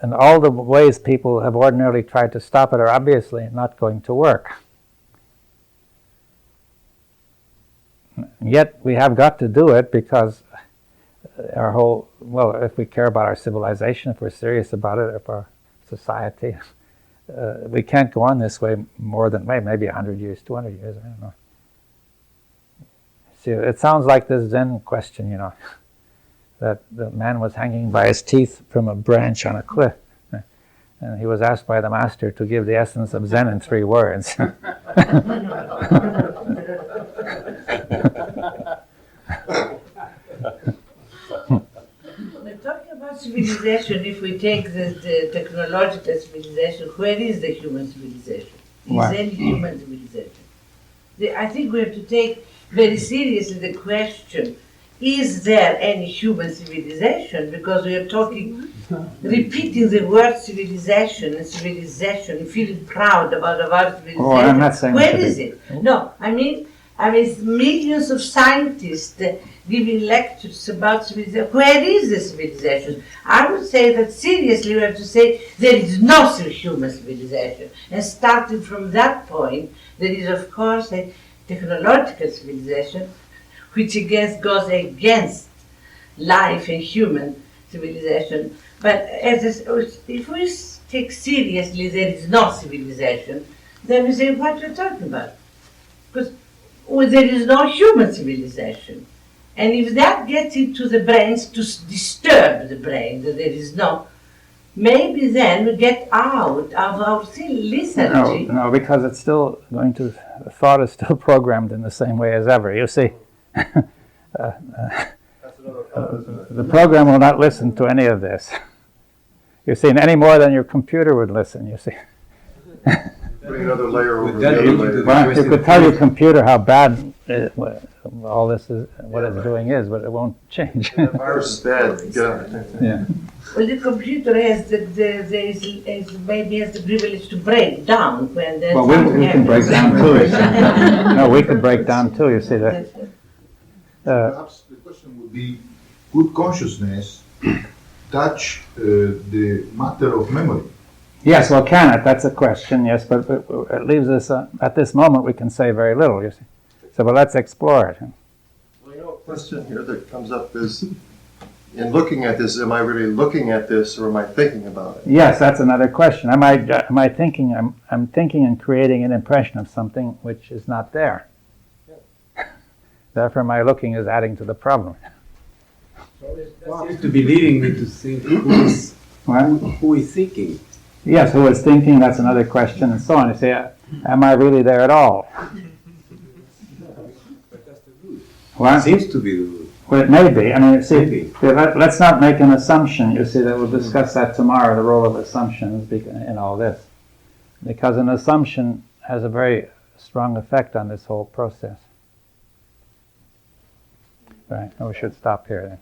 and all the ways people have ordinarily tried to stop it are obviously not going to work. Yet we have got to do it because if we care about our civilization, if we're serious about it, if our society, we can't go on this way more than maybe 100 years, 200 years, I don't know. See, it sounds like this Zen question, you know, that the man was hanging by his teeth from a branch on a cliff. And he was asked by the master to give the essence of Zen in 3 words. We're talking about civilization. If we take the technological civilization, where is the human civilization? Is any human civilization? I think we have to take very seriously the question, is there any human civilization? Because we are talking, repeating the word civilization and civilization, feeling proud about our civilization. Oh, I'm not saying where is it? No, I mean, I mean, it's millions of scientists giving lectures about civilization. Where is the civilization? I would say that seriously we have to say there is no human civilization. And starting from that point, there is of course a technological civilization which goes against life and human civilization. But if we take seriously there is no civilization, then we say what you're talking about. Because there is no human civilization. And if that gets into the brains to disturb the brain, that there is no, maybe then we get out of our lethargy. No, because it's still going to, thought is still programmed in the same way as ever. You see, the program will not listen to any of this. You see, any more than your computer would listen, you see. Putting another layer over the that other into layer. the Well, you could tell your computer how bad all this is, what it's doing is, but it won't change. The virus is bad. Get out. Yeah. Well, the computer maybe has the privilege to break down when there's Well, something we can break down happens. too. You see. No, we could break down too. You see that. Perhaps the question would be, could consciousness touch the matter of memory? Yes, well, can it? That's a question. Yes, but it leaves us at this moment we can say very little. You see. So, but let's explore it. Well, you know, a question here that comes up is, in looking at this, am I really looking at this, or am I thinking about it? Yes, that's another question. Am I thinking? I'm thinking and creating an impression of something which is not there. Therefore, my looking is adding to the problem. That seems to be leading me to think who is thinking. Yes, who is thinking? That's another question, and so on. You say, am I really there at all? What? It seems to be the root. Well, it may be. I mean, see, let's not make an assumption. You see, that we'll discuss that tomorrow, the role of assumptions in all this. Because an assumption has a very strong effect on this whole process. Right, we should stop here then.